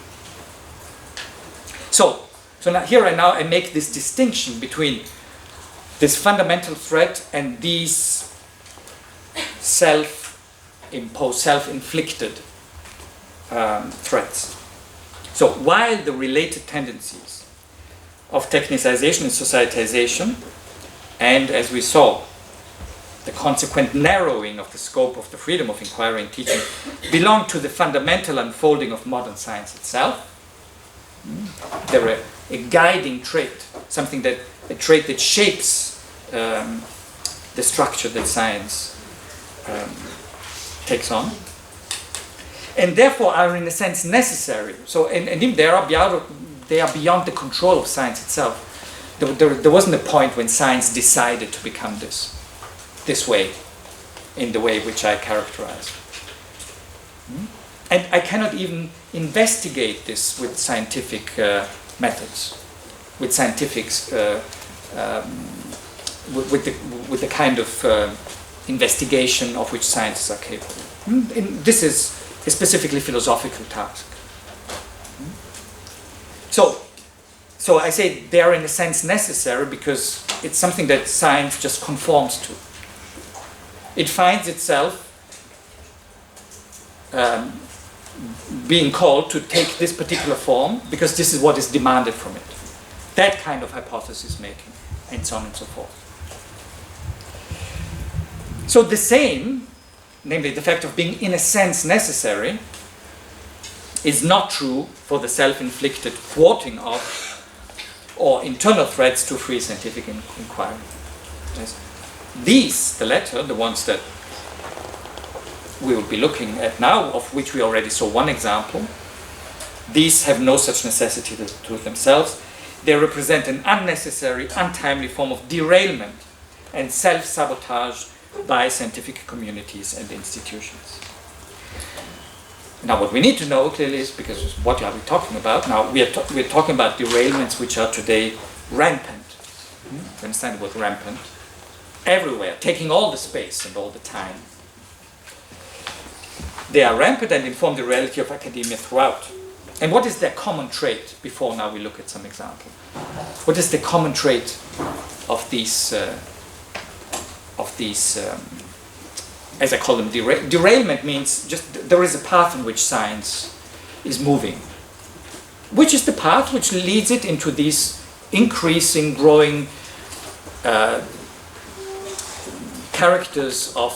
Speaker 1: So now here I make this distinction between this fundamental threat and these self-imposed, self-inflicted threats. So while the related tendencies of technicization and societization, and as we saw, the consequent narrowing of the scope of the freedom of inquiry and teaching belong to the fundamental unfolding of modern science itself, they're a guiding trait, a trait that shapes the structure that science takes on, and therefore are in a sense necessary. So, and they are beyond the control of science itself. There wasn't a point when science decided to become this way, in the way which I characterize. And I cannot even investigate this with scientific methods, with scientifics, with the kind of investigation of which scientists are capable. And this is a specifically philosophical task. So I say they are in a sense necessary because it's something that science just conforms to. It finds itself being called to take this particular form because this is what is demanded from it. That kind of hypothesis making, and so on and so forth. So the same, namely the fact of being in a sense necessary, is not true for the self-inflicted thwarting of or internal threats to free scientific inquiry. Yes. These, the latter, the ones that we will be looking at now, of which we already saw one example, these have no such necessity to themselves. They represent an unnecessary, untimely form of derailment and self-sabotage by scientific communities and institutions. Now, what we need to know clearly is, because what are we talking about? Now, we're talking about derailments which are today rampant. You understand the word rampant? Everywhere, taking all the space and all the time. They are rampant and inform the reality of academia throughout. And what is their common trait? Before now we look at some example. What is the common trait of these as I call them, derailment means just there is a path in which science is moving. Which is the path which leads it into these increasing, growing characters of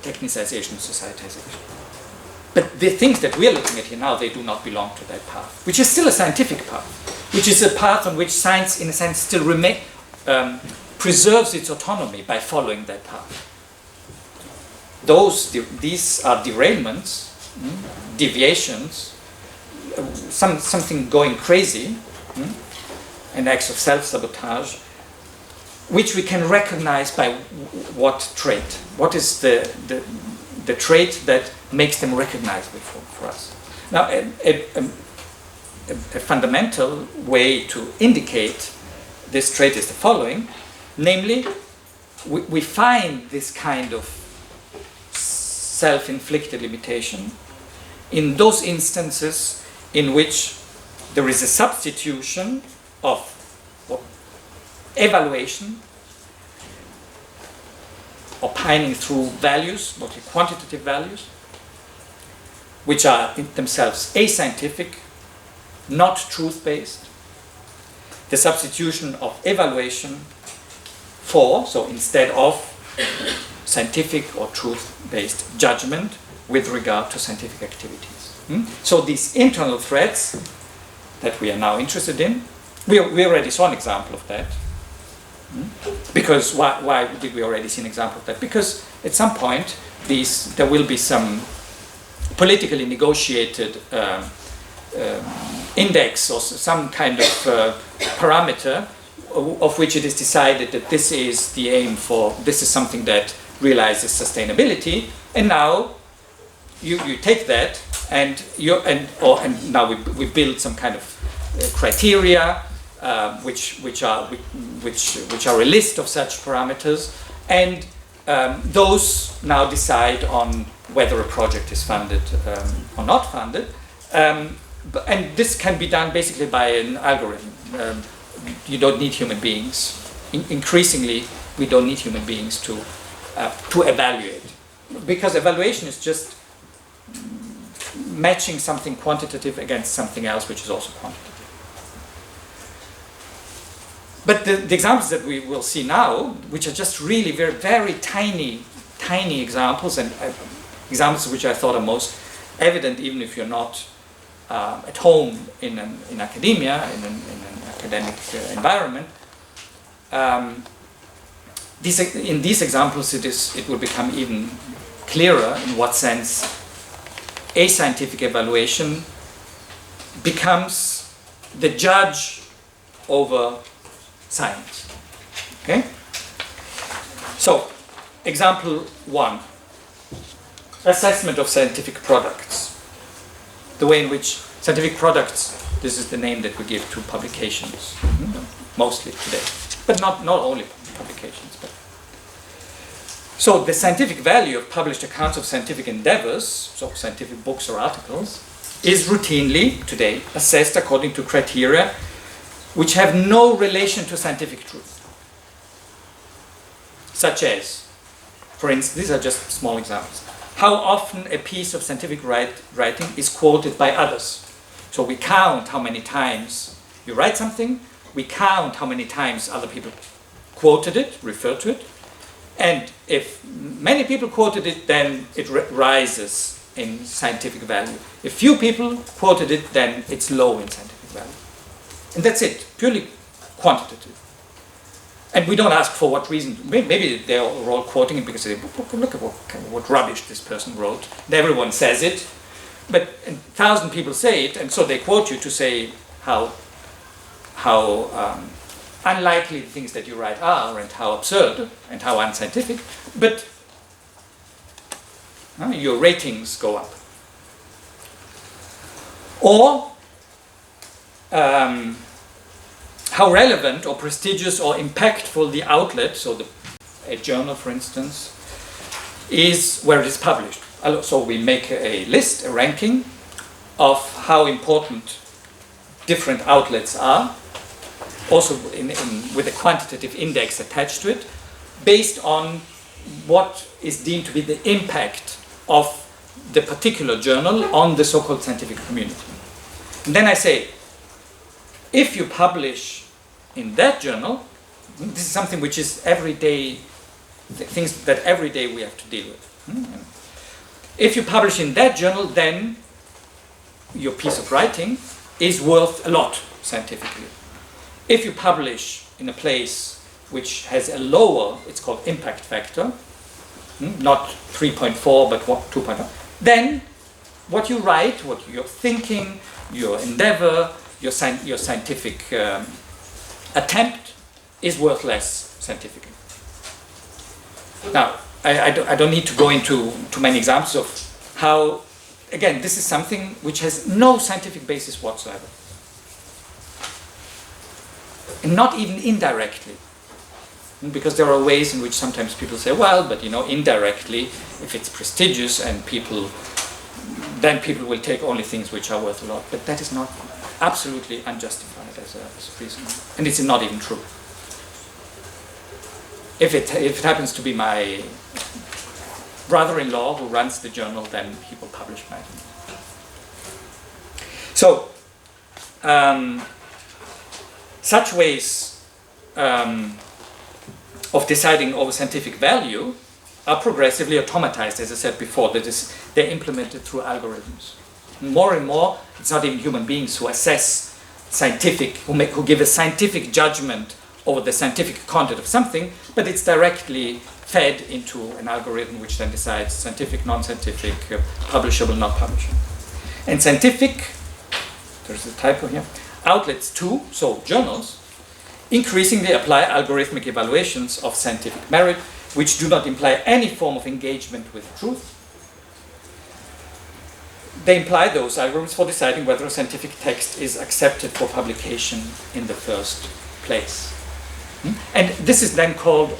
Speaker 1: technicization and societization. But the things that we are looking at here now, they do not belong to that path, which is still a scientific path, which is a path on which science, in a sense, still preserves its autonomy by following that path. These are derailments, deviations, something going crazy, and acts of self-sabotage, which we can recognize by what trait? What is the trait that makes them recognizable for us? Now, a fundamental way to indicate this trait is the following, namely, we find this kind of self-inflicted limitation in those instances in which there is a substitution of evaluation, opining through values, mostly quantitative values, which are in themselves ascientific, not truth-based. The substitution of evaluation for, so instead of scientific or truth-based judgment with regard to scientific activities. So these internal threats that we are now interested in, we already saw an example of that. Because why did we already see an example of that? Because at some point there will be some politically negotiated index or some kind of parameter of which it is decided that this is the aim for, this is something that realizes sustainability, and now you take that and now we build some kind of criteria which are a list of such parameters, and those now decide on whether a project is funded or not funded, and this can be done basically by an algorithm. You don't need human beings. Increasingly, we don't need human beings to evaluate, because evaluation is just matching something quantitative against something else which is also quantitative. But the examples that we will see now, which are just really very, very tiny examples, and examples which I thought are most evident even if you're not at home in academia, in an academic environment, in these examples it will become even clearer in what sense a scientific evaluation becomes the judge over science. Okay? So, example 1. Assessment of scientific products. The way in which scientific products, this is the name that we give to publications, mostly today. But not only publications. But. So the scientific value of published accounts of scientific endeavors, so scientific books or articles, is routinely, today, assessed according to criteria which have no relation to scientific truth. Such as, for instance, these are just small examples. how often a piece of scientific writing is quoted by others. So we count how many times you write something, we count how many times other people quoted it, referred to it, and if many people quoted it, then it rises in scientific value. If few people quoted it, then it's low in scientific value. And that's it, purely quantitative. And we don't ask for what reason. Maybe they're all quoting it because they say, look at what rubbish this person wrote. And everyone says it, but 1,000 people say it, and so they quote you to say how unlikely the things that you write are, and how absurd, and how unscientific, but your ratings go up. Or how relevant or prestigious or impactful the outlet, so a journal for instance, is where it is published. So we make a list, a ranking of how important different outlets are, also with a quantitative index attached to it, based on what is deemed to be the impact of the particular journal on the so-called scientific community. And then I say, if you publish in that journal, this is something which is everyday, things that every day we have to deal with. If you publish in that journal, then your piece of writing is worth a lot scientifically. If you publish in a place which has a lower, it's called impact factor, not 3.4 but 2.1, then what you write, what you're thinking, your endeavor, your scientific attempt is worth less scientifically. Now, I don't need to go into too many examples of how, again, this is something which has no scientific basis whatsoever. And not even indirectly. Because there are ways in which sometimes people say, well, but indirectly, if it's prestigious and then people will take only things which are worth a lot. But that is not absolutely unjustified as a reason. And it's not even true. If it happens to be my brother-in-law who runs the journal, then he will publish my thing. So, such ways of deciding over scientific value are progressively automatized, as I said before. That is, they're implemented through algorithms. More and more, it's not even human beings who assess who give a scientific judgment over the scientific content of something, but it's directly fed into an algorithm which then decides scientific, non-scientific, publishable, not publishable. And scientific, there's a typo here, outlets too, so journals, increasingly apply algorithmic evaluations of scientific merit, which do not imply any form of engagement with truth. They imply those algorithms for deciding whether a scientific text is accepted for publication in the first place. And this is then called,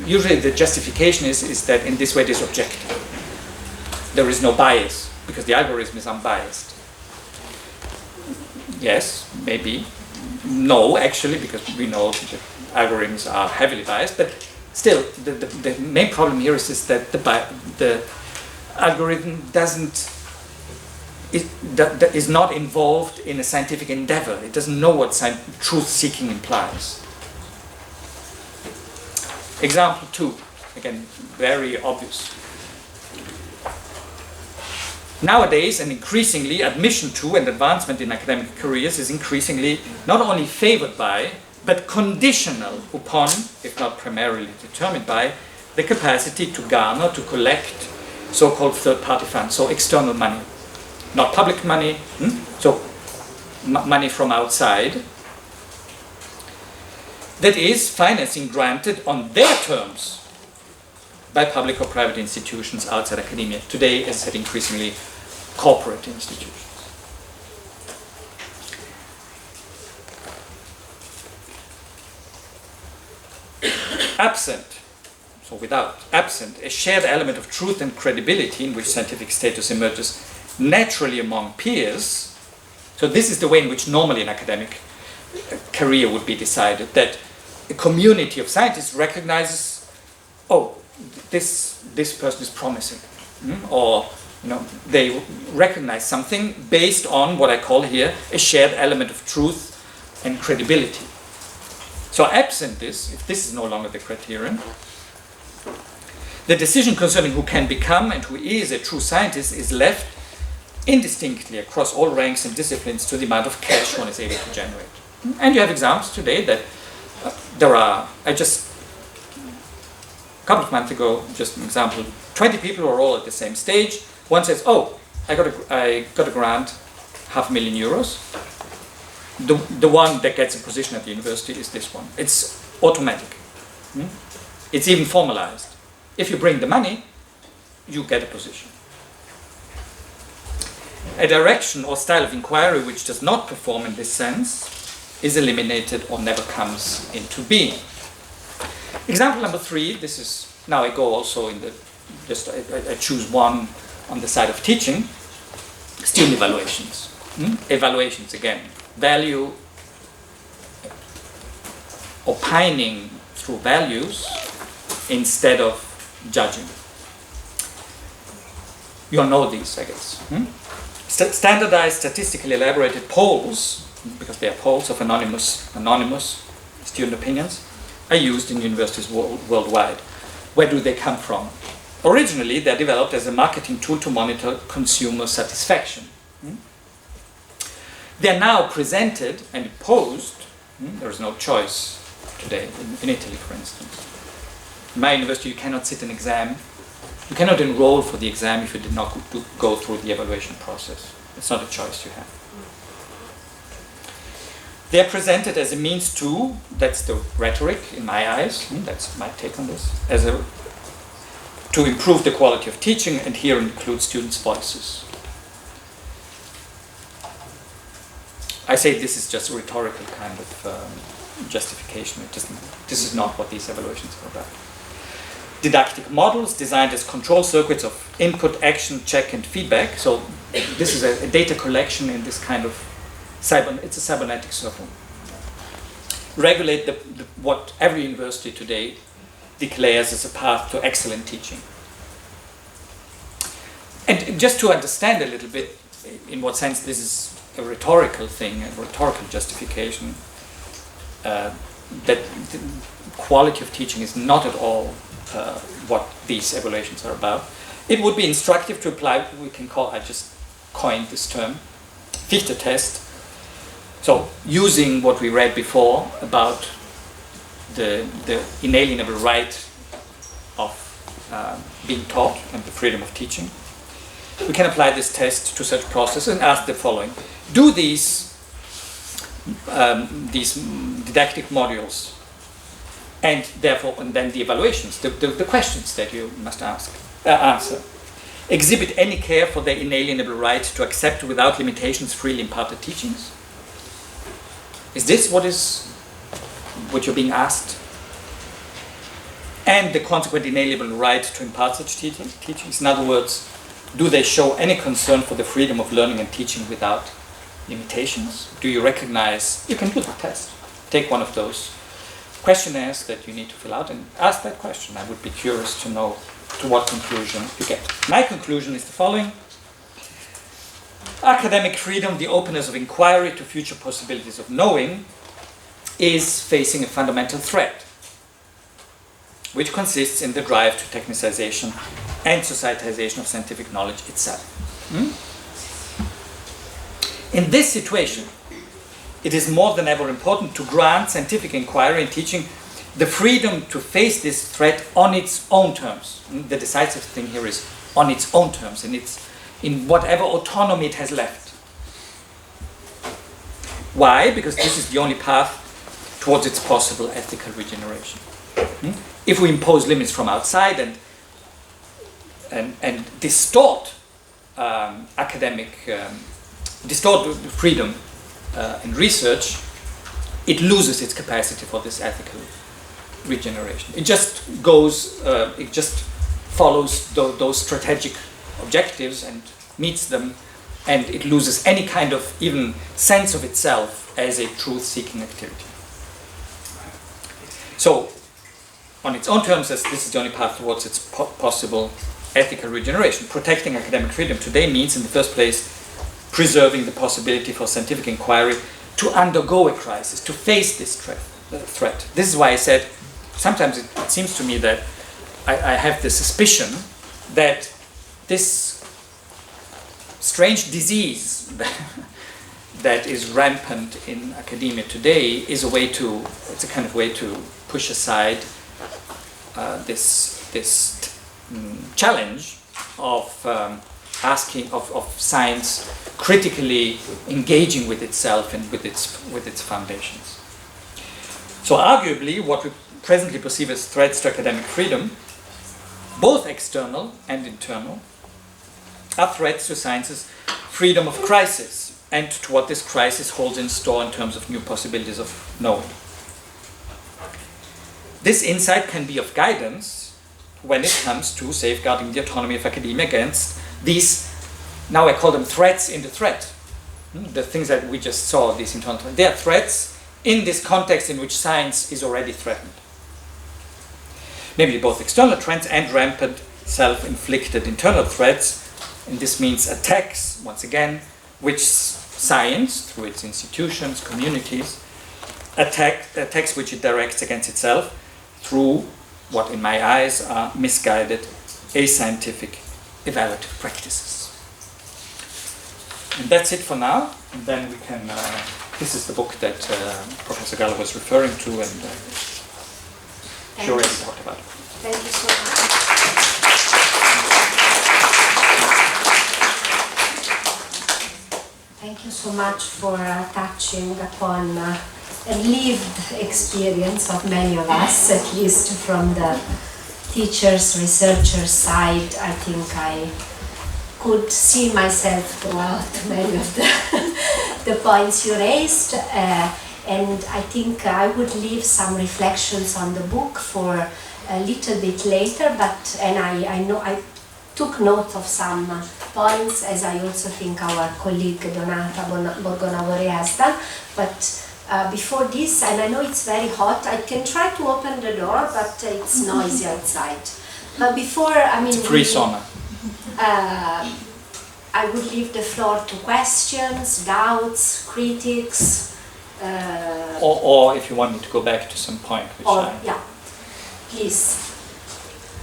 Speaker 1: usually the justification is that in this way it is objective. There is no bias, because the algorithm is unbiased. Yes, maybe. No, actually, because we know that algorithms are heavily biased, but still, the main problem here is that the algorithm is not involved in a scientific endeavor. It doesn't know what truth-seeking implies. Example 2, again, very obvious. Nowadays, and increasingly, admission to and advancement in academic careers is increasingly not only favored by, but conditional upon, if not primarily determined by, the capacity to garner, to collect so-called third-party funds, so external money. Not public money, so money from outside. That is, financing granted on their terms by public or private institutions outside academia. Today, as I said, increasingly corporate institutions. Absent a shared element of truth and credibility in which scientific status emerges naturally among peers. So this is the way in which normally an academic career would be decided, that a community of scientists recognizes, oh, this person is promising. or they recognize something based on what I call here a shared element of truth and credibility. So absent this, if this is no longer the criterion, the decision concerning who can become and who is a true scientist is left indistinctly across all ranks and disciplines to the amount of cash one is able to generate. And you have examples today that there are, a couple of months ago, just an example, 20 people who are all at the same stage. One says, oh, I got a grant, €500,000. The one that gets a position at the university is this one. It's automatic. It's even formalized. If you bring the money, you get a position. A direction or style of inquiry which does not perform in this sense is eliminated or never comes into being. Example number 3, this is, now I go also in the, I choose one on the side of teaching, student evaluations. Evaluations again, value, opining through values instead of judging. You all know these, I guess. Standardized, statistically elaborated polls, because they are polls of anonymous student opinions, are used in universities worldwide. Where do they come from? Originally, they're developed as a marketing tool to monitor consumer satisfaction. They're now presented and posed. There is no choice today, in Italy, for instance. In my university, you cannot sit an exam. You cannot enroll for the exam if you did not go through the evaluation process. It's not a choice you have. They are presented as a means to, that's the rhetoric in my eyes, that's my take on this, to improve the quality of teaching, and here include students' voices. I say this is just a rhetorical kind of justification. This is not what these evaluations are about. Didactic models designed as control circuits of input, action, check, and feedback. So this is a data collection in this kind of it's a cybernetic circle. Regulate what every university today declares as a path to excellent teaching. And just to understand a little bit in what sense this is a rhetorical thing, a rhetorical justification, that the quality of teaching is not at all what these evaluations are about. It would be instructive to apply, I just coined this term, Fichte test. So using what we read before about the inalienable right of being taught and the freedom of teaching, we can apply this test to such processes and ask the following. Do these didactic modules and then the evaluations, the questions that you must answer, exhibit any care for their inalienable right to accept without limitations freely imparted teachings? Is this what you're being asked? And the consequent inalienable right to impart such teachings? In other words, do they show any concern for the freedom of learning and teaching without limitations? Do you recognize, you can do the test. Take one of those questionnaires that you need to fill out and ask that question. I would be curious to know to what conclusion you get. My conclusion is the following. Academic freedom, the openness of inquiry to future possibilities of knowing, is facing a fundamental threat, which consists in the drive to technicization and societization of scientific knowledge itself. In this situation, it is more than ever important to grant scientific inquiry and teaching the freedom to face this threat on its own terms. The decisive thing here is on its own terms, in whatever autonomy it has left. Why? Because this is the only path towards its possible ethical regeneration. If we impose limits from outside and distort distort freedom in research, it loses its capacity for this ethical regeneration. It just follows those strategic objectives and meets them, and it loses any kind of even sense of itself as a truth-seeking activity. So, on its own terms, as this is the only path towards its possible ethical regeneration. Protecting academic freedom today means, in the first place, preserving the possibility for scientific inquiry to undergo a crisis, to face this threat. This is why I said, sometimes it seems to me that I have the suspicion that this strange disease that is rampant in academia today is it's a kind of way to push aside this challenge of of science critically engaging with itself and with its foundations. So arguably, what we presently perceive as threats to academic freedom, both external and internal, are threats to science's freedom of crisis and to what this crisis holds in store in terms of new possibilities of knowing. This insight can be of guidance when it comes to safeguarding the autonomy of academia against these, now I call them threats in the threat. The things that we just saw, these internal threats, they are threats in this context in which science is already threatened. Namely, both external trends and rampant self-inflicted internal threats, and this means attacks, once again, which science, through its institutions, communities, attacks which it directs against itself through what, in my eyes, are misguided, ascientific, evaluative practices. And that's it for now, and then we can, this is the book that Professor Gallo was referring to, and she already talked about it.
Speaker 2: Thank you so much. Thank you so much for touching upon a lived experience of many of us, at least from the teachers, researchers side. I think I could see myself throughout many of the points you raised, and I think I would leave some reflections on the book for a little bit later, I know I took note of some points, as I also think our colleague Donata Borgonavore has done, but before this, and I know it's very hot, I can try to open the door, but it's noisy outside. But before, I mean...
Speaker 1: It's free sauna.
Speaker 2: I would leave the floor to questions, doubts, critics.
Speaker 1: Or if you want me to go back to some point.
Speaker 2: Yeah, please.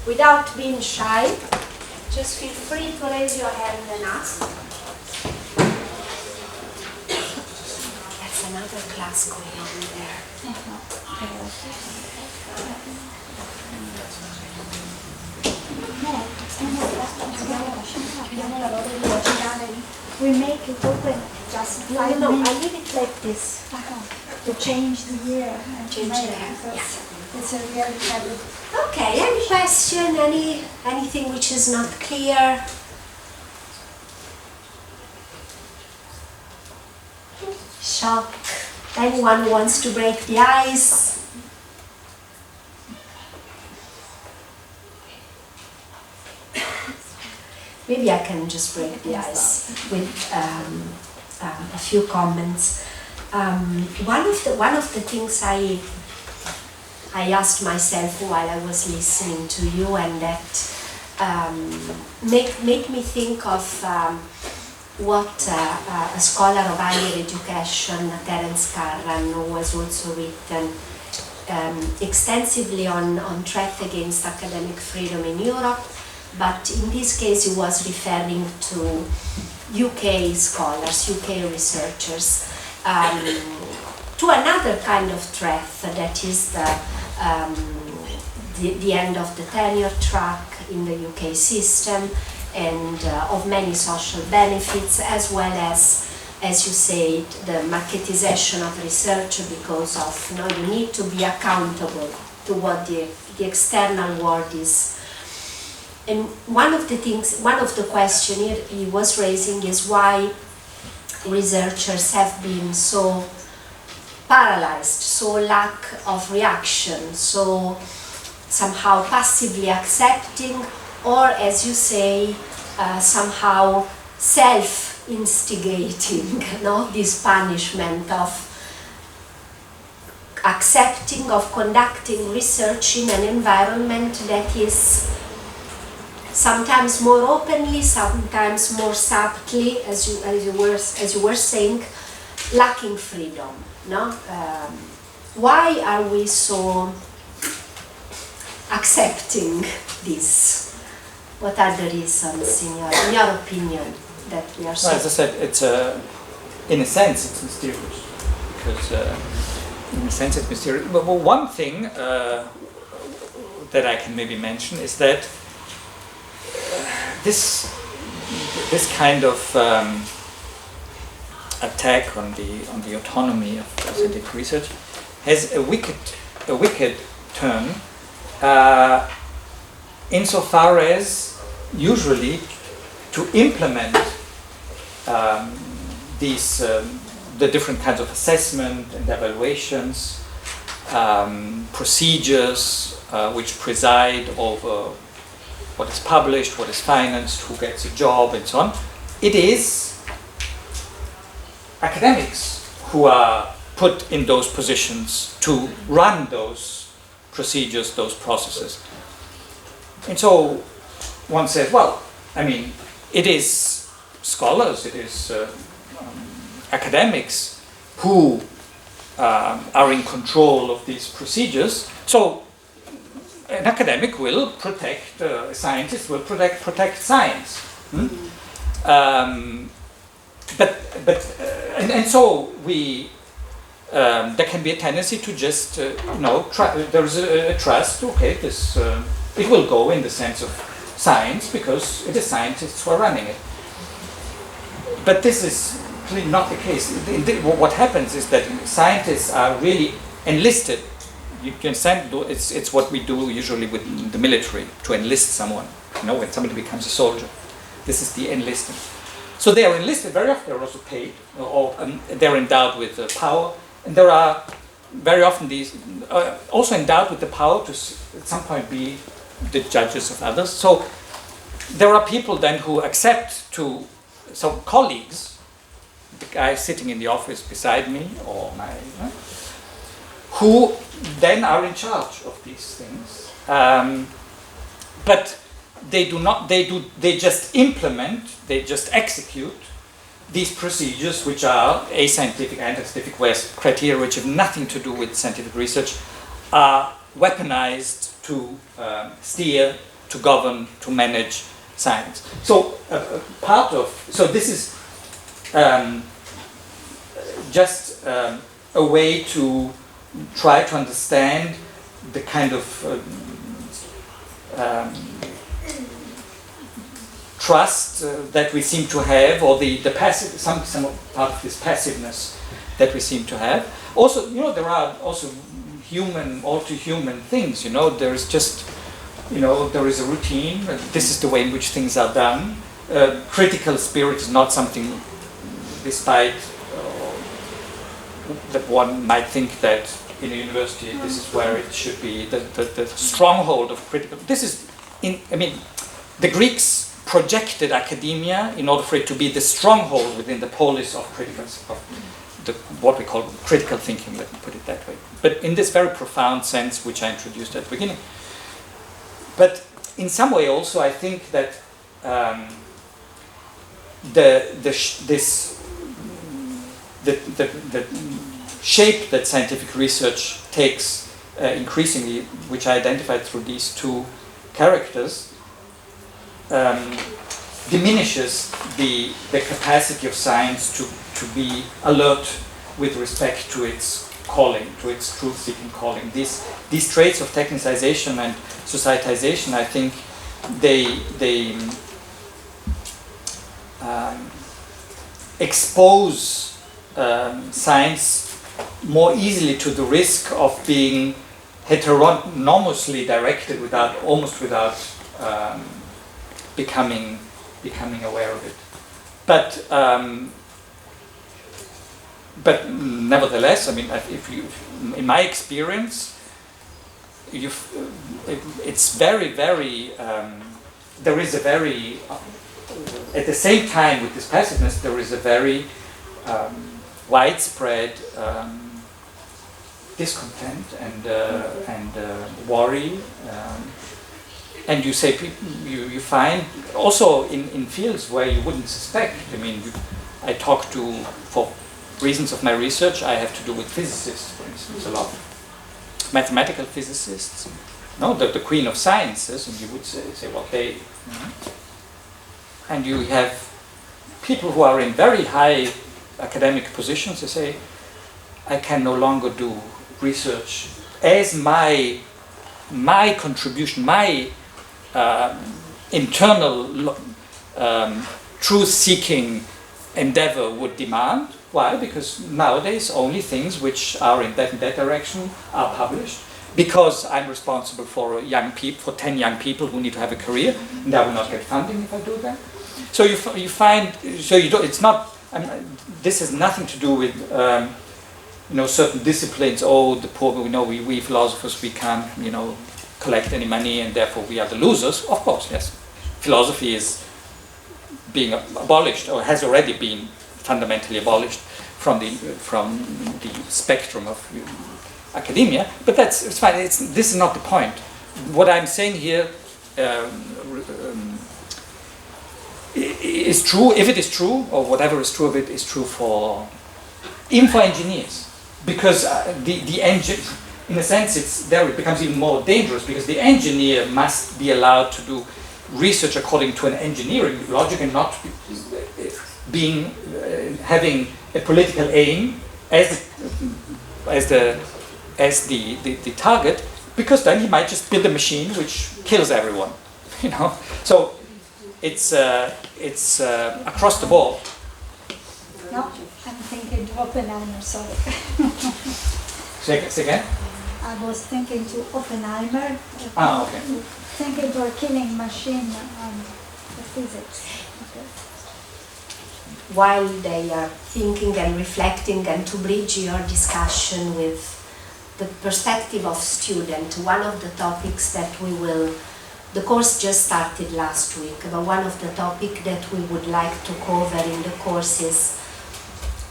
Speaker 2: Without being shy, just feel free to raise your hand and ask. That's another class going on there.
Speaker 3: We make it open just 5 minutes.
Speaker 2: No, I leave it like this.
Speaker 3: To change the year. And
Speaker 2: Change
Speaker 3: make
Speaker 2: the year,
Speaker 3: it,
Speaker 2: yeah.
Speaker 3: It's a really habit.
Speaker 2: Okay, any question, anything which is not clear? Shock. Anyone who wants to break the ice? Maybe I can just break the ice with a few comments. One of the things I asked myself while I was listening to you, and that made me think of what a scholar of higher education, Terence Carran, who has also written extensively on threat against academic freedom in Europe, but in this case he was referring to UK scholars, UK researchers, to another kind of threat, that is the end of the tenure track in the UK system, and of many social benefits, as well as you said, the marketization of research, because of you need to be accountable to what the external world is. And one of the questions he was raising is why researchers have been so paralyzed, so lack of reaction, so somehow passively accepting, or as you say, somehow self-instigating, this punishment of accepting, of conducting research in an environment that is sometimes more openly, sometimes more subtly, as you were saying, lacking freedom. No, why are we so accepting this? What are the reasons, in your opinion, that we are so?
Speaker 1: Well, as I said, it's in a sense it's mysterious, because in a sense it's mysterious. But one thing that I can maybe mention is that this kind of attack on the autonomy of scientific research has a wicked turn, insofar as usually to implement these the different kinds of assessment and evaluations, procedures which preside over what is published, what is financed, who gets a job, and so on. It is academics who are put in those positions to run those procedures, those processes. And so one says, well, I mean, it is scholars, it is academics who are in control of these procedures. So an academic will protect, a scientist will protect science. And so we, there can be a tendency to just, there is a trust, okay, this, it will go in the sense of science because it is scientists who are running it. But this is clearly not the case. What happens is that scientists are really enlisted. You can send, it's what we do usually with the military, to enlist someone. When somebody becomes a soldier. This is the enlistment. So they are enlisted, very often they're also paid, or they're endowed with power, and there are very often these, also endowed with the power to at some point be the judges of others. So there are people then who accept to, so colleagues, the guy sitting in the office beside me, or my, who then are in charge of these things. But they do not, they just implement, they just execute these procedures which are ascientific, anti-scientific, where criteria which have nothing to do with scientific research are weaponized to steer, to govern, to manage science. So part of, so this is just a way to try to understand the kind of trust that we seem to have, or the passive, some part of this passiveness that we seem to have. Also, there are also all too human things. There is just, there is a routine. This is the way in which things are done. Critical spirit is not something, despite that one might think that in a university this is where it should be, the stronghold of critical. This is, the Greeks projected academia in order for it to be the stronghold within the polis of what we call critical thinking, let me put it that way. But in this very profound sense, which I introduced at the beginning. But in some way also, I think that the shape that scientific research takes increasingly, which I identified through these two characters, diminishes the capacity of science to be alert with respect to its calling, to its truth-seeking calling. These traits of technicization and societization, I think, they expose science more easily to the risk of being heteronomously directed almost without becoming aware of it. But nevertheless, in my experience, it's very, very. There is a very, at the same time with this passiveness, there is a very widespread discontent and worry And you say, you find, also in fields where you wouldn't suspect. I mean, I talk to, for reasons of my research, I have to do with physicists, for instance, a lot. Mathematical physicists, no, the queen of sciences, and you would say well, they, and you have people who are in very high academic positions. They say, I can no longer do research as my contribution, my internal truth-seeking endeavor would demand. Why? Because nowadays only things which are in that direction are published. Because I'm responsible for for 10 young people who need to have a career, and I will not get funding if I do that. So you find, so you don't. It's not. This has nothing to do with certain disciplines. Oh, the poor. We philosophers, we can't collect any money, and therefore we are the losers. Of course, yes. Philosophy is being abolished, or has already been fundamentally abolished from the spectrum of academia. But it's fine. This is not the point. What I'm saying here is true. If it is true, or whatever is true of it is true even for engineers, because the engine, in a sense, it becomes even more dangerous, because the engineer must be allowed to do research according to an engineering logic and not having a political aim as the target, because then he might just build a machine which kills everyone, So it's across the board.
Speaker 3: No, I'm thinking to Oppenheimer, sorry.
Speaker 1: Say again?
Speaker 3: I was thinking to Oppenheimer.
Speaker 1: Okay.
Speaker 3: Thinking to a killing machine on the physics. Okay.
Speaker 2: While they are thinking and reflecting, and to bridge your discussion with the perspective of student, one of the topics that the course just started last week, but one of the topics that we would like to cover in the course is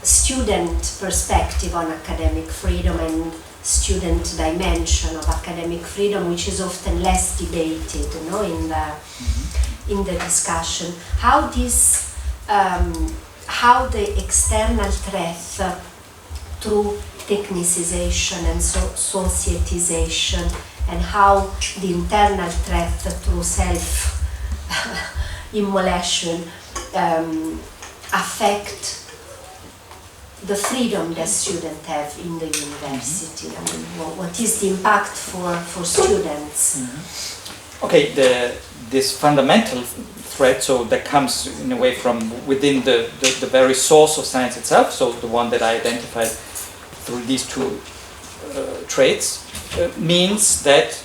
Speaker 2: student perspective on academic freedom and student dimension of academic freedom, which is often less debated, in the discussion. How the external threat through technicization and societization, and how the internal threat through self-immolation affect the freedom that students have in the university. I mean, what is the impact for students?
Speaker 1: Okay, this fundamental threat, so that comes in a way from within the very source of science itself, so the one that I identified through these two traits, means that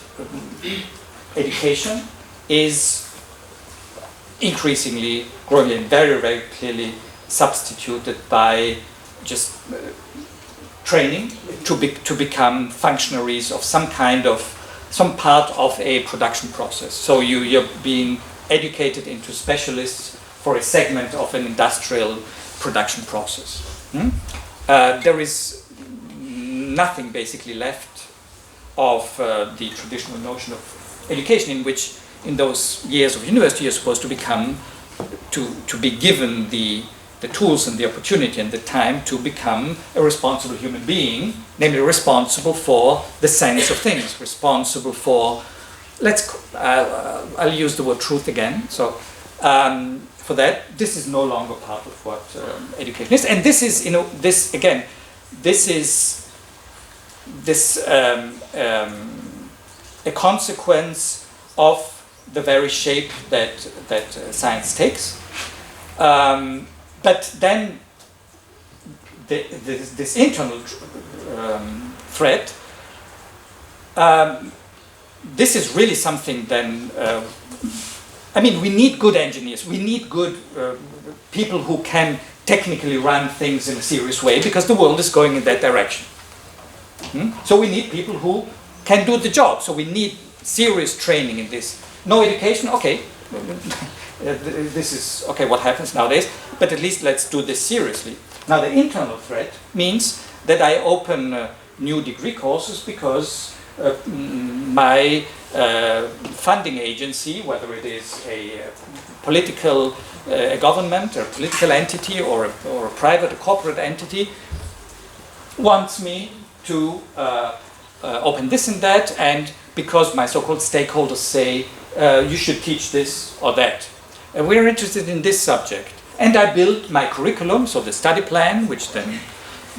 Speaker 1: education is increasingly growing and very, very clearly substituted by just training to become functionaries of some part of a production process. So you're being educated into specialists for a segment of an industrial production process. There is nothing basically left of the traditional notion of education, in which in those years of university you're supposed to become, to be given the tools and the opportunity and the time to become a responsible human being, namely responsible for the sense of things, responsible for, I'll use the word truth again. So for that, this is no longer part of what education is, and this is, a consequence of the very shape that science takes. But then this internal threat, this is really something then, we need good engineers, we need good people who can technically run things in a serious way, because the world is going in that direction. So we need people who can do the job, so we need serious training in this. No education, okay. This is what happens nowadays, but at least let's do this seriously. Now the internal threat means that I open new degree courses because my funding agency, whether it is a political a government or a political entity or a private or corporate entity, wants me to open this and that, and because my so-called stakeholders say you should teach this or that. And we're interested in this subject. And I built my curriculum, so the study plan, which then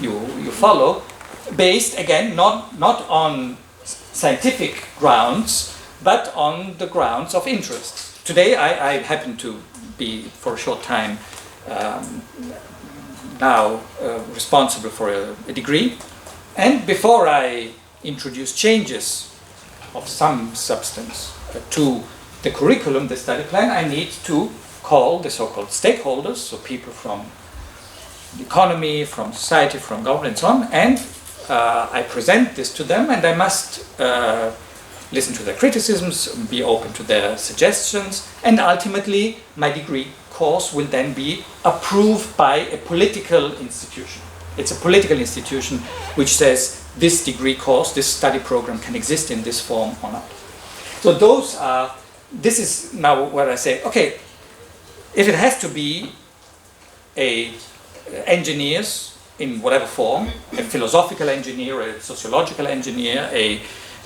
Speaker 1: you follow, based, again, not on scientific grounds, but on the grounds of interest. Today I happen to be, for a short time, now responsible for a degree. And before I introduce changes of some substance to the curriculum, the study plan, I need to call the so-called stakeholders, so people from the economy, from society, from government, and so on, and I present this to them, and I must listen to their criticisms, be open to their suggestions, and ultimately my degree course will then be approved by a political institution. It's a political institution which says this degree course, this study program can exist in this form or not. So this is now where I say, okay, if it has to be engineers in whatever form, a philosophical engineer, a sociological engineer,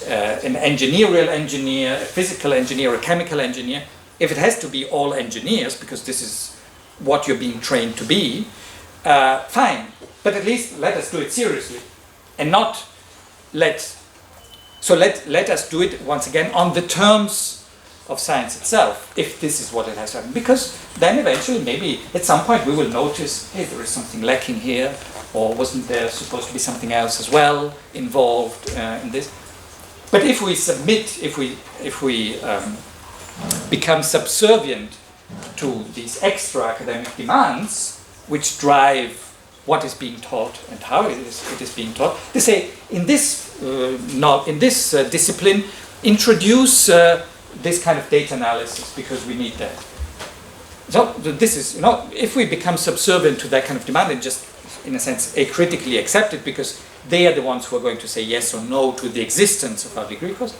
Speaker 1: an engineering engineer, a physical engineer, a chemical engineer, if it has to be all engineers, because this is what you're being trained to be, fine. But at least let us do it seriously, and not let us do it once again on the terms of science itself, if this is what it has to happen. Because then eventually, maybe at some point, we will notice, hey, there is something lacking here, or wasn't there supposed to be something else as well involved in this? But if we submit, if we become subservient to these extra academic demands, which drive what is being taught and how it is being taught, they say in this discipline, introduce this kind of data analysis because we need that. So this is, if we become subservient to that kind of demand and just, in a sense, acritically accept it because they are the ones who are going to say yes or no to the existence of our degree course,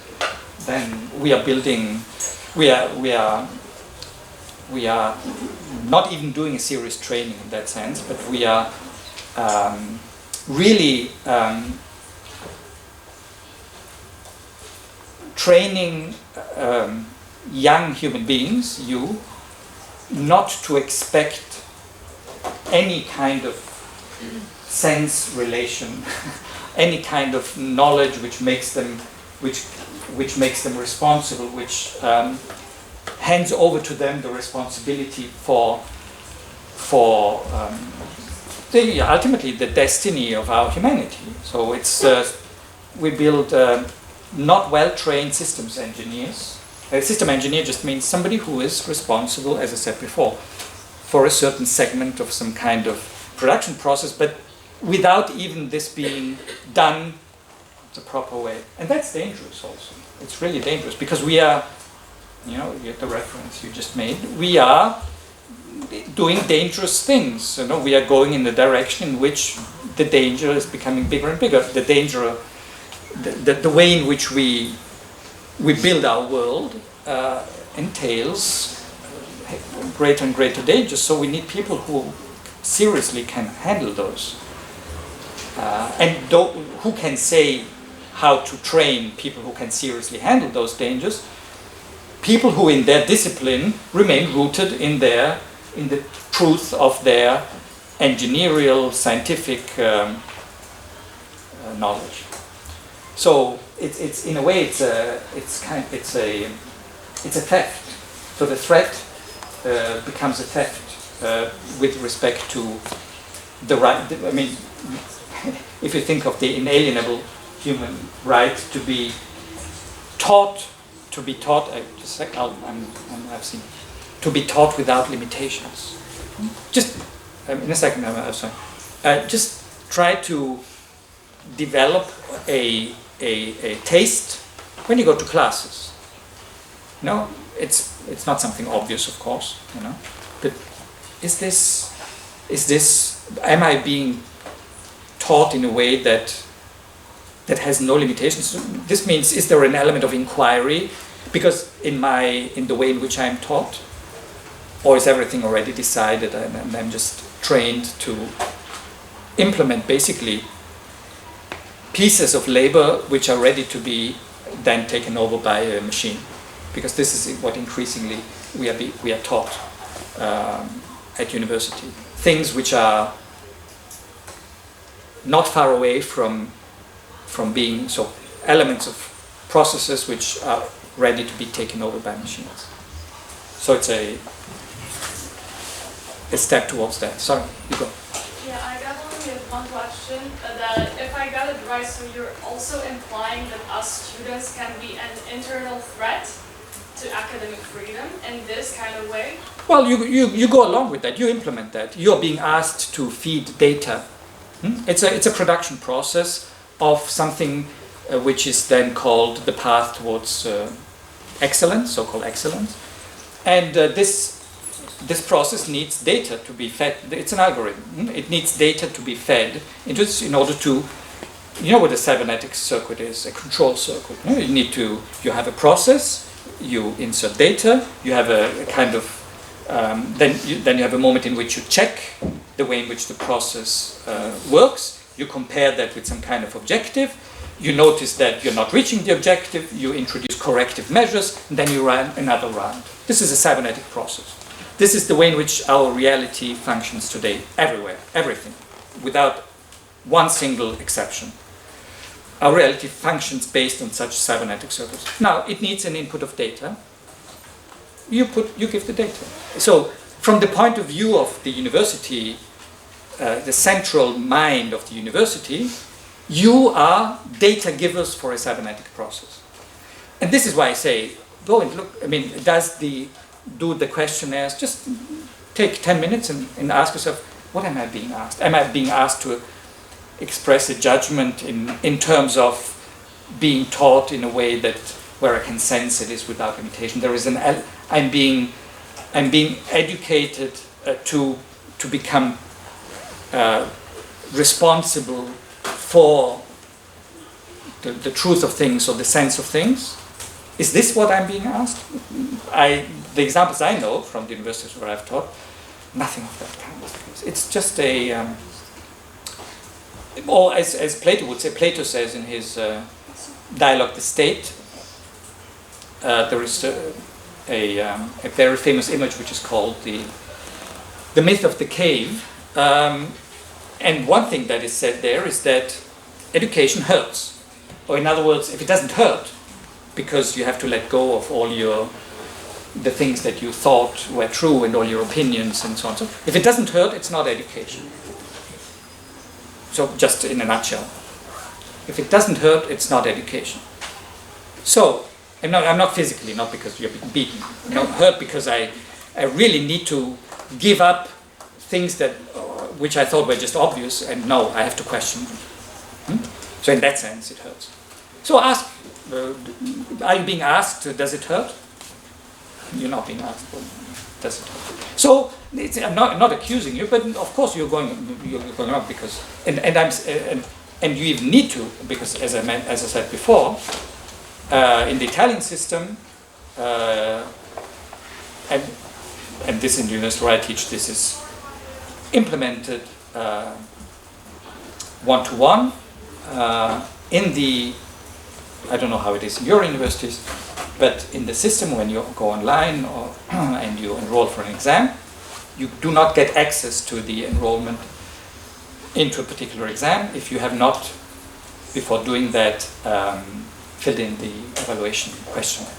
Speaker 1: then we are building, we are not even doing a serious training in that sense, but we are really training young human beings, not to expect any kind of sense relation, any kind of knowledge which makes them responsible, which hands over to them the responsibility for ultimately the destiny of our humanity. So it's we build not well-trained systems engineers. A system engineer just means somebody who is responsible, as I said before, for a certain segment of some kind of production process, but without even this being done the proper way. And that's dangerous also. It's really dangerous because we are, the reference you just made, we are doing dangerous things. We are going in the direction in which the danger is becoming bigger and bigger. The danger, the way in which we build our world entails greater and greater dangers. So we need people who seriously can handle those, and who can say how to train people who can seriously handle those dangers. People who, in their discipline, remain rooted in the truth of their engineering, scientific knowledge. So it's in a way it's a theft. So the threat becomes a theft with respect to the right. I mean, if you think of the inalienable human right to be taught. I've seen to be taught without limitations. Just in a second, I'm sorry. Just try to develop a taste when you go to classes. It's not something obvious, of course, but am I being taught in a way that that has no limitations. This means, is there an element of inquiry? Because in the way in which I'm taught, or is everything already decided and I'm just trained to implement basically pieces of labor which are ready to be then taken over by a machine? Because this is what increasingly we are taught at university. Things which are not far away from being elements of processes which are ready to be taken over by machines. So it's a step towards that. Sorry, you go.
Speaker 4: Yeah, I got only one question. That if I got it right, so you're also implying that us students can be an internal threat to academic freedom in this kind of way?
Speaker 1: Well, you go along with that. You implement that. You're being asked to feed data. It's a production process of something which is then called the path towards excellence, so-called excellence. And this process needs data to be fed. It's an algorithm. It needs data to be fed into this in order to, you know what a cybernetic circuit is, a control circuit. You have a process, you insert data, you have a kind of, then you have a moment in which you check the way in which the process works. You compare that with some kind of objective. You notice that you're not reaching the objective. You introduce corrective measures, and then you run another round. This is a cybernetic process. This is the way in which our reality functions today, everywhere, everything, without one single exception. Our reality functions based on such cybernetic circuits. Now, it needs an input of data. You give the data. So, from the point of view of the university, the central mind of the university, you are data givers for a cybernetic process. And this is why I say, go and look. I mean, do the questionnaires, just take 10 minutes and ask yourself, what am I being asked? Am I being asked to express a judgment in terms of being taught in a way that where I can sense it is without limitation? I'm being educated to become responsible for the truth of things or the sense of things. Is this what I'm being asked? The examples I know from the universities where I've taught, nothing of that kind. It's just or as Plato would say, Plato says in his dialogue, The State, there is a very famous image which is called the myth of the cave. And one thing that is said there is that education hurts. Or in other words, if it doesn't hurt, because you have to let go of all the things that you thought were true and all your opinions and so on. So if it doesn't hurt, it's not education. So just in a nutshell, if it doesn't hurt, it's not education. So I'm not physically, not because you're being beaten. Hurt because I really need to give up things that which I thought were just obvious, and no, I have to question them. So in that sense, it hurts. So ask, are you being asked, does it hurt? You're not being asked, does it hurt? So I'm not accusing you, but of course you're going up because, and you even need to, because as I said before, in the Italian system, and this in the university where I teach, this is implemented one-to-one in the, I don't know how it is in your universities, but in the system when you go online and you enroll for an exam, you do not get access to the enrollment into a particular exam if you have not, before doing that, filled in the evaluation questionnaire.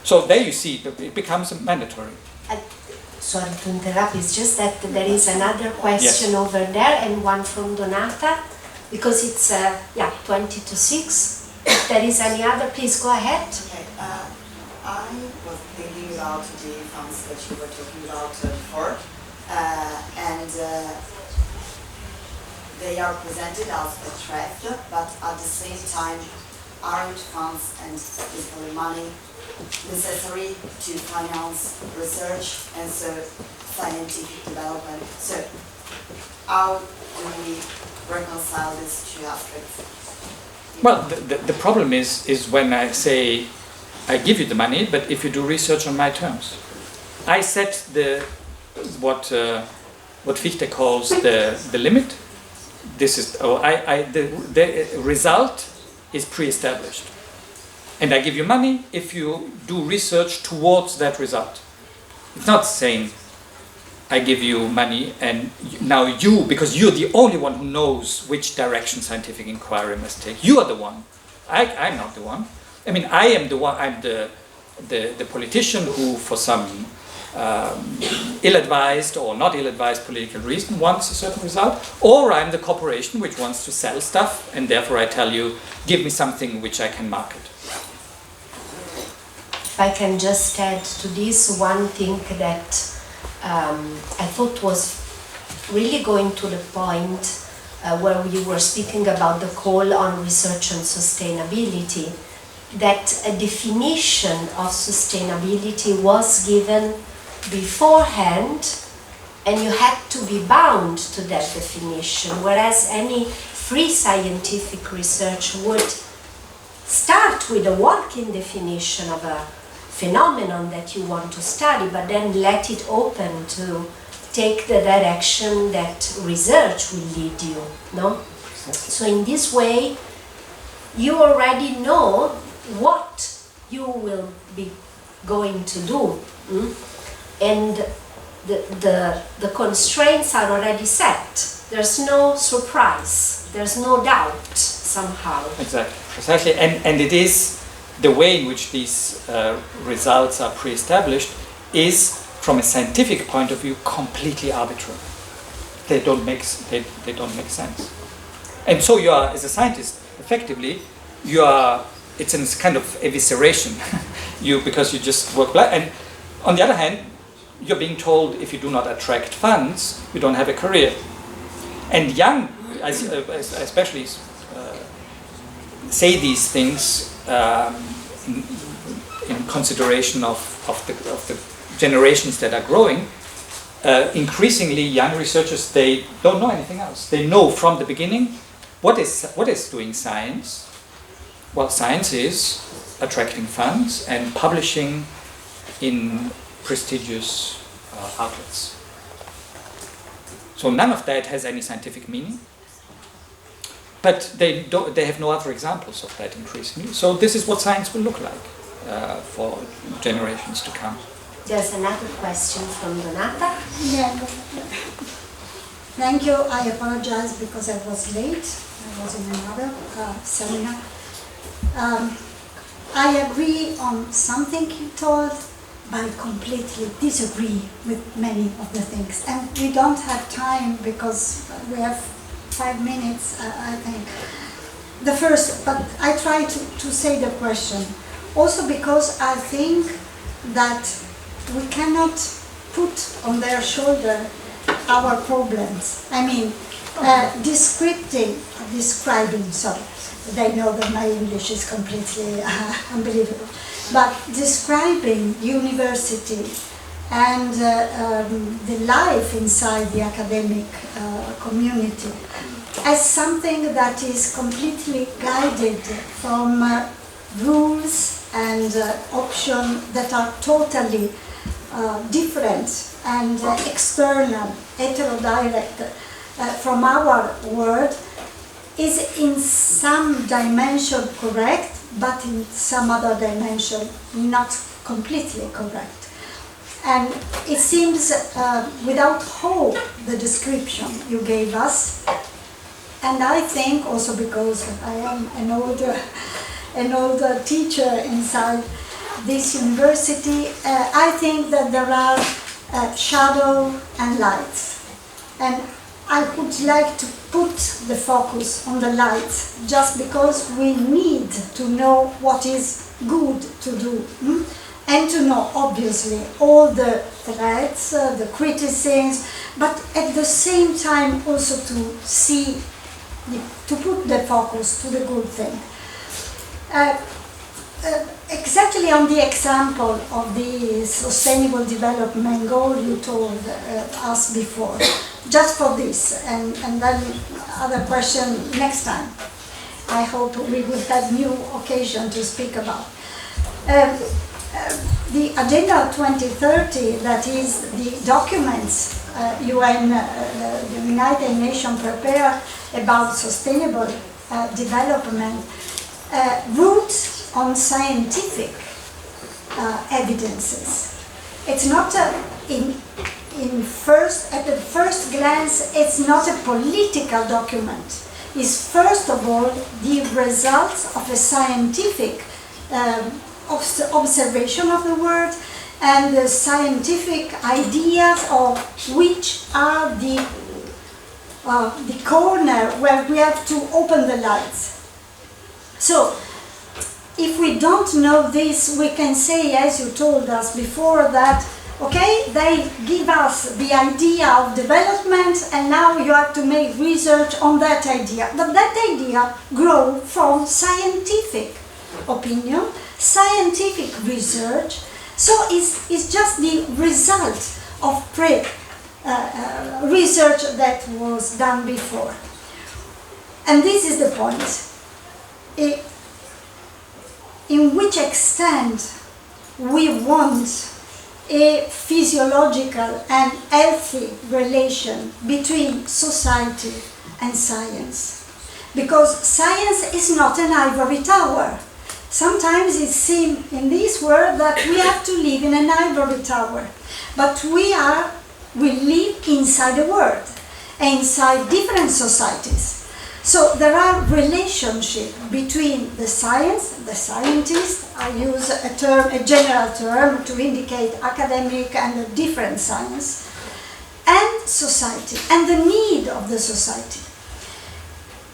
Speaker 1: So there you see, it becomes mandatory.
Speaker 2: Sorry to interrupt, it's just that there is another question over there and one from Donata, because it's 20 to 6. If there is any other, please go ahead.
Speaker 5: Okay, I was thinking about the funds that you were talking about before, and they are presented as a threat, but at the same time, aren't funds and physical money necessary to finance research and so scientific development? So how do we reconcile these two aspects?
Speaker 1: Well, the problem is when I say, I give you the money, but if you do research on my terms. I set what Fichte calls the limit. This is the result is pre-established, and I give you money if you do research towards that result. It's not saying I give you money and now you, because you're the only one who knows which direction scientific inquiry must take. You are the one. I'm not the one. I mean, I am the one. I'm the politician who, for some ill-advised or not ill-advised political reason, wants a certain result, or I'm the corporation which wants to sell stuff, and therefore I tell you, give me something which I can market.
Speaker 2: If I can just add to this one thing that I thought was really going to the point where we were speaking about the call on research and sustainability, that a definition of sustainability was given beforehand and you had to be bound to that definition, whereas any free scientific research would start with a working definition of a phenomenon that you want to study, but then let it open to take the direction that research will lead you, no? So in this way, you already know what you will be going to do, and the constraints are already set. There's no surprise, there's no doubt somehow.
Speaker 1: Exactly, precisely, and it is the way in which these results are pre-established is, from a scientific point of view, completely arbitrary. They don't make sense. And so you are, as a scientist, effectively, you are. It's a kind of evisceration, because you just work blind. And on the other hand, you're being told if you do not attract funds, you don't have a career. And young, especially, say these things in consideration of the generations that are growing. Increasingly, young researchers, they don't know anything else. They know from the beginning what is doing science. Well, science is attracting funds and publishing in prestigious outlets. So none of that has any scientific meaning. But they have no other examples of that increasingly. So this is what science will look like for generations to come.
Speaker 2: There's another question from Donata.
Speaker 3: Yeah. Thank you. I apologize because I was late. I was in another seminar. I agree on something you told, but I completely disagree with many of the things. And we don't have time because we have 5 minutes, I think. The first, but I try to say the question. Also because I think that we cannot put on their shoulder our problems. I mean, describing, sorry. They know that my English is completely unbelievable. But describing university and the life inside the academic community as something that is completely guided from rules and options that are totally different and external, heterodirect from our world, is in some dimension correct, but in some other dimension not completely correct. And it seems without hope, the description you gave us, and I think also because I am an older teacher inside this university, I think that there are shadow and lights. And I would like to put the focus on the light, just because we need to know what is good to do, and to know, obviously, all the threats, the criticisms, but at the same time also to see, to put the focus to the good thing. Exactly on the example of the sustainable development goal you told us before, just for this, and then other question next time. I hope we will have new occasion to speak about. The Agenda 2030, that is the documents UN, the United Nations prepare about sustainable development, roots on scientific evidences. It's not at the first glance, it's not a political document. It's first of all the results of a scientific observation of the world and the scientific ideas of which are the corner where we have to open the lights. So, if we don't know this, we can say, as you told us before, that okay, they give us the idea of development and now you have to make research on that idea. But that idea grows from scientific opinion, scientific research, so it's just the result of research that was done before. And this is the point. In which extent we want a physiological and healthy relation between society and science. Because science is not an ivory tower. Sometimes it seems in this world that we have to live in an ivory tower. But we live inside the world, inside different societies. So there are relationships between the science, the scientist, I use a general term to indicate academic and a different science, and society, and the need of the society.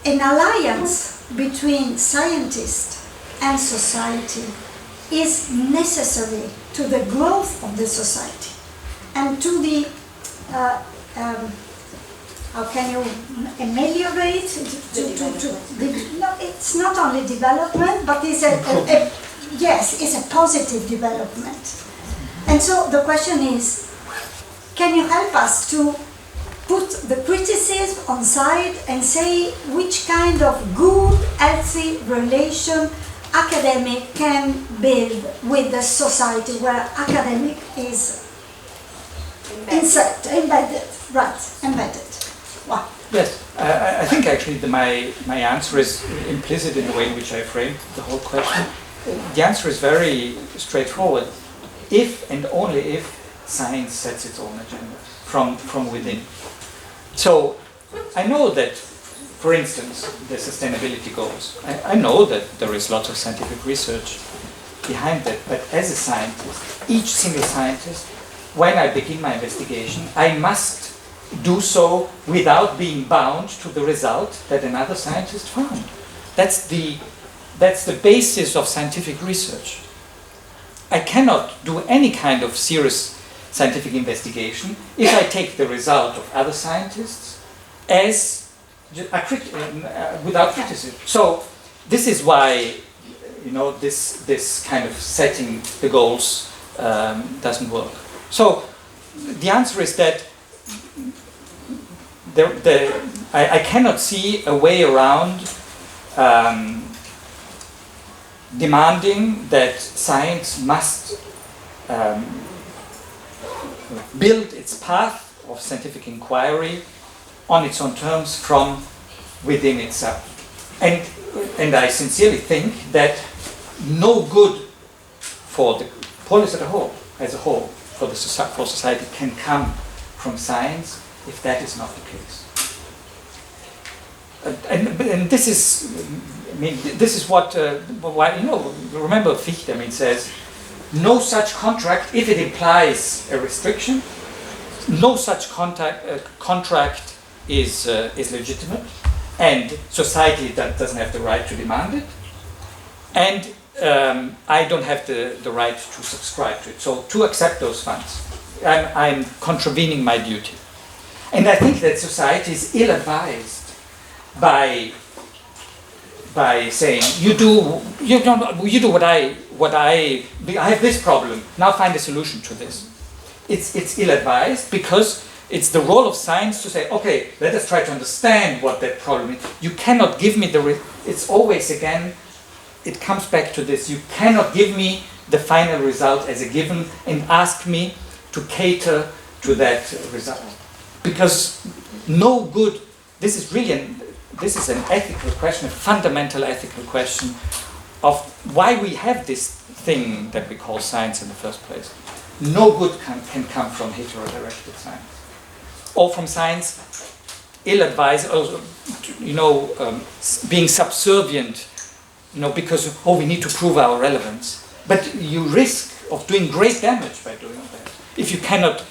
Speaker 3: An alliance between scientists and society is necessary to the growth of the society and to the how can you ameliorate no, it's not only development, but it's it's a positive development. And so the question is, can you help us to put the criticism on side and say which kind of good, healthy relation academic can build with the society where academic is embedded. Wow.
Speaker 1: Yes, I think actually my answer is implicit in the way in which I framed the whole question. The answer is very straightforward. If and only if science sets its own agenda from within. So I know that, for instance, the sustainability goals. I know that there is lots of scientific research behind that, but as a scientist, each single scientist, when I begin my investigation, I must do so without being bound to the result that another scientist found. That's the basis of scientific research. I cannot do any kind of serious scientific investigation if I take the result of other scientists as without criticism. So this is why, this kind of setting the goals doesn't work. So the answer is that I cannot see a way around demanding that science must build its path of scientific inquiry on its own terms from within itself. And I sincerely think that no good for the polis as a whole, for society can come from science if that is not the case. And this is, this is what, remember Fichte, says, no such contract, if it implies a restriction, no such contract is legitimate, and society doesn't have the right to demand it, and I don't have the right to subscribe to it. So to accept those funds, I'm contravening my duty. And I think that society is ill-advised by saying you do what I have this problem, now find a solution to this. It's ill-advised because it's the role of science to say, okay, let us try to understand what that problem is. You cannot give me it's always again, it comes back to this, you cannot give me the final result as a given and ask me to cater to that result. Because no good, this is an ethical question, a fundamental ethical question of why we have this thing that we call science in the first place. No good can come from heterodirected science. Or from science ill-advised, being subservient, because, we need to prove our relevance. But you risk of doing great damage by doing that. If you cannot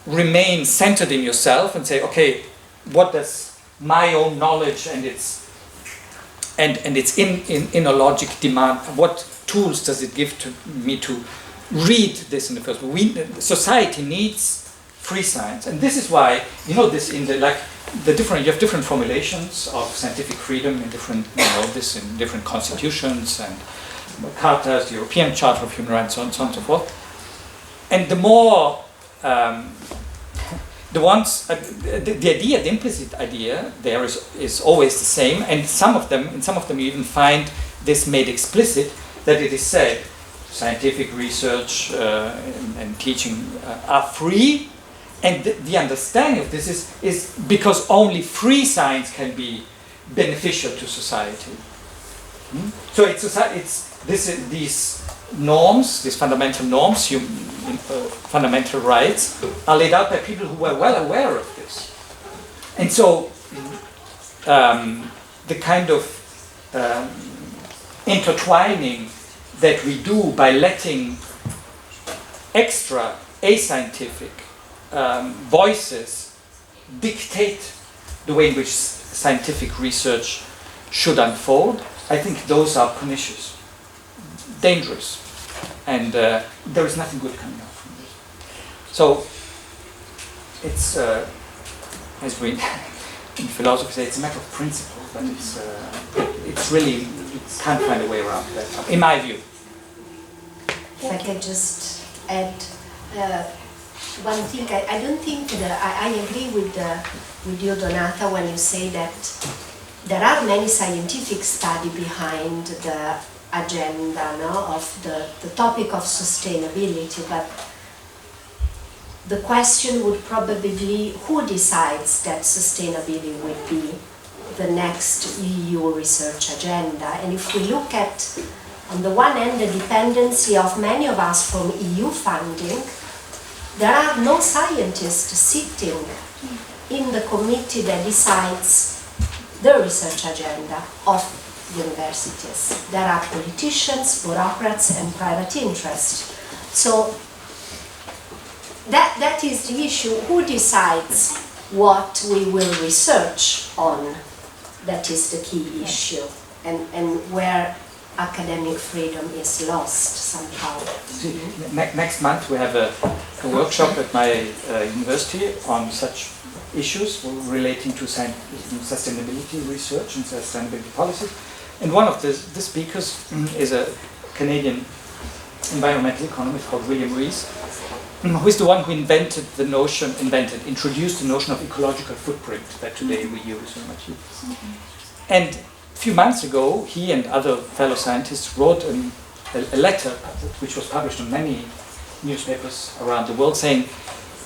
Speaker 1: remain centered in yourself and say, okay, what does my own knowledge and its inner logic demand, what tools does it give to me to read this in the first place? Society needs free science, and this is why, this in you have different formulations of scientific freedom in different, in different constitutions and charters, the European Charter of Human Rights, so on and so forth. And the more the idea, the implicit idea there is always the same, and in some of them you even find this made explicit, that it is said scientific research and teaching are free, and the understanding of this is because only free science can be beneficial to society. So these norms, these fundamental norms, fundamental rights, are laid out by people who were well aware of this. And so the kind of intertwining that we do by letting extra ascientific voices dictate the way in which scientific research should unfold, I think those are pernicious, dangerous, and there is nothing good coming out from this. So it's, as we in philosophy say, it's a matter of principle, but it's really, you can't find a way around that, in my view.
Speaker 2: If I can just add one thing, I don't think that I agree with you, Donata, when you say that there are many scientific studies behind the agenda, of the topic of sustainability, but the question would probably be who decides that sustainability would be the next EU research agenda. And if we look at, on the one hand, the dependency of many of us from EU funding, there are no scientists sitting in the committee that decides the research agenda of universities. There are politicians, bureaucrats, and private interests. So that is the issue. Who decides what we will research on? That is the key issue, and where academic freedom is lost somehow.
Speaker 1: Next month we have a workshop at my university on such issues relating to sustainability research and sustainability policies. And one of the speakers is a Canadian environmental economist called William Rees, who is the one who introduced the notion of ecological footprint that today we use very much. And a few months ago, he and other fellow scientists wrote a letter which was published in many newspapers around the world saying,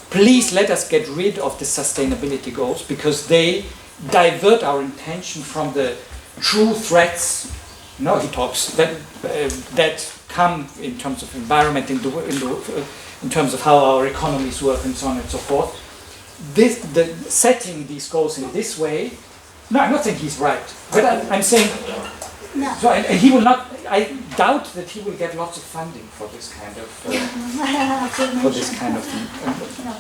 Speaker 1: please let us get rid of the sustainability goals because they divert our attention from the true threats. He talks that come in terms of environment, in terms of how our economies work and so on and so forth. Setting these goals in this way, no, I'm not saying he's right, but I'm saying,
Speaker 3: No.
Speaker 1: so, and he will not, I doubt that he will get lots of funding for this kind of, thing.
Speaker 3: No.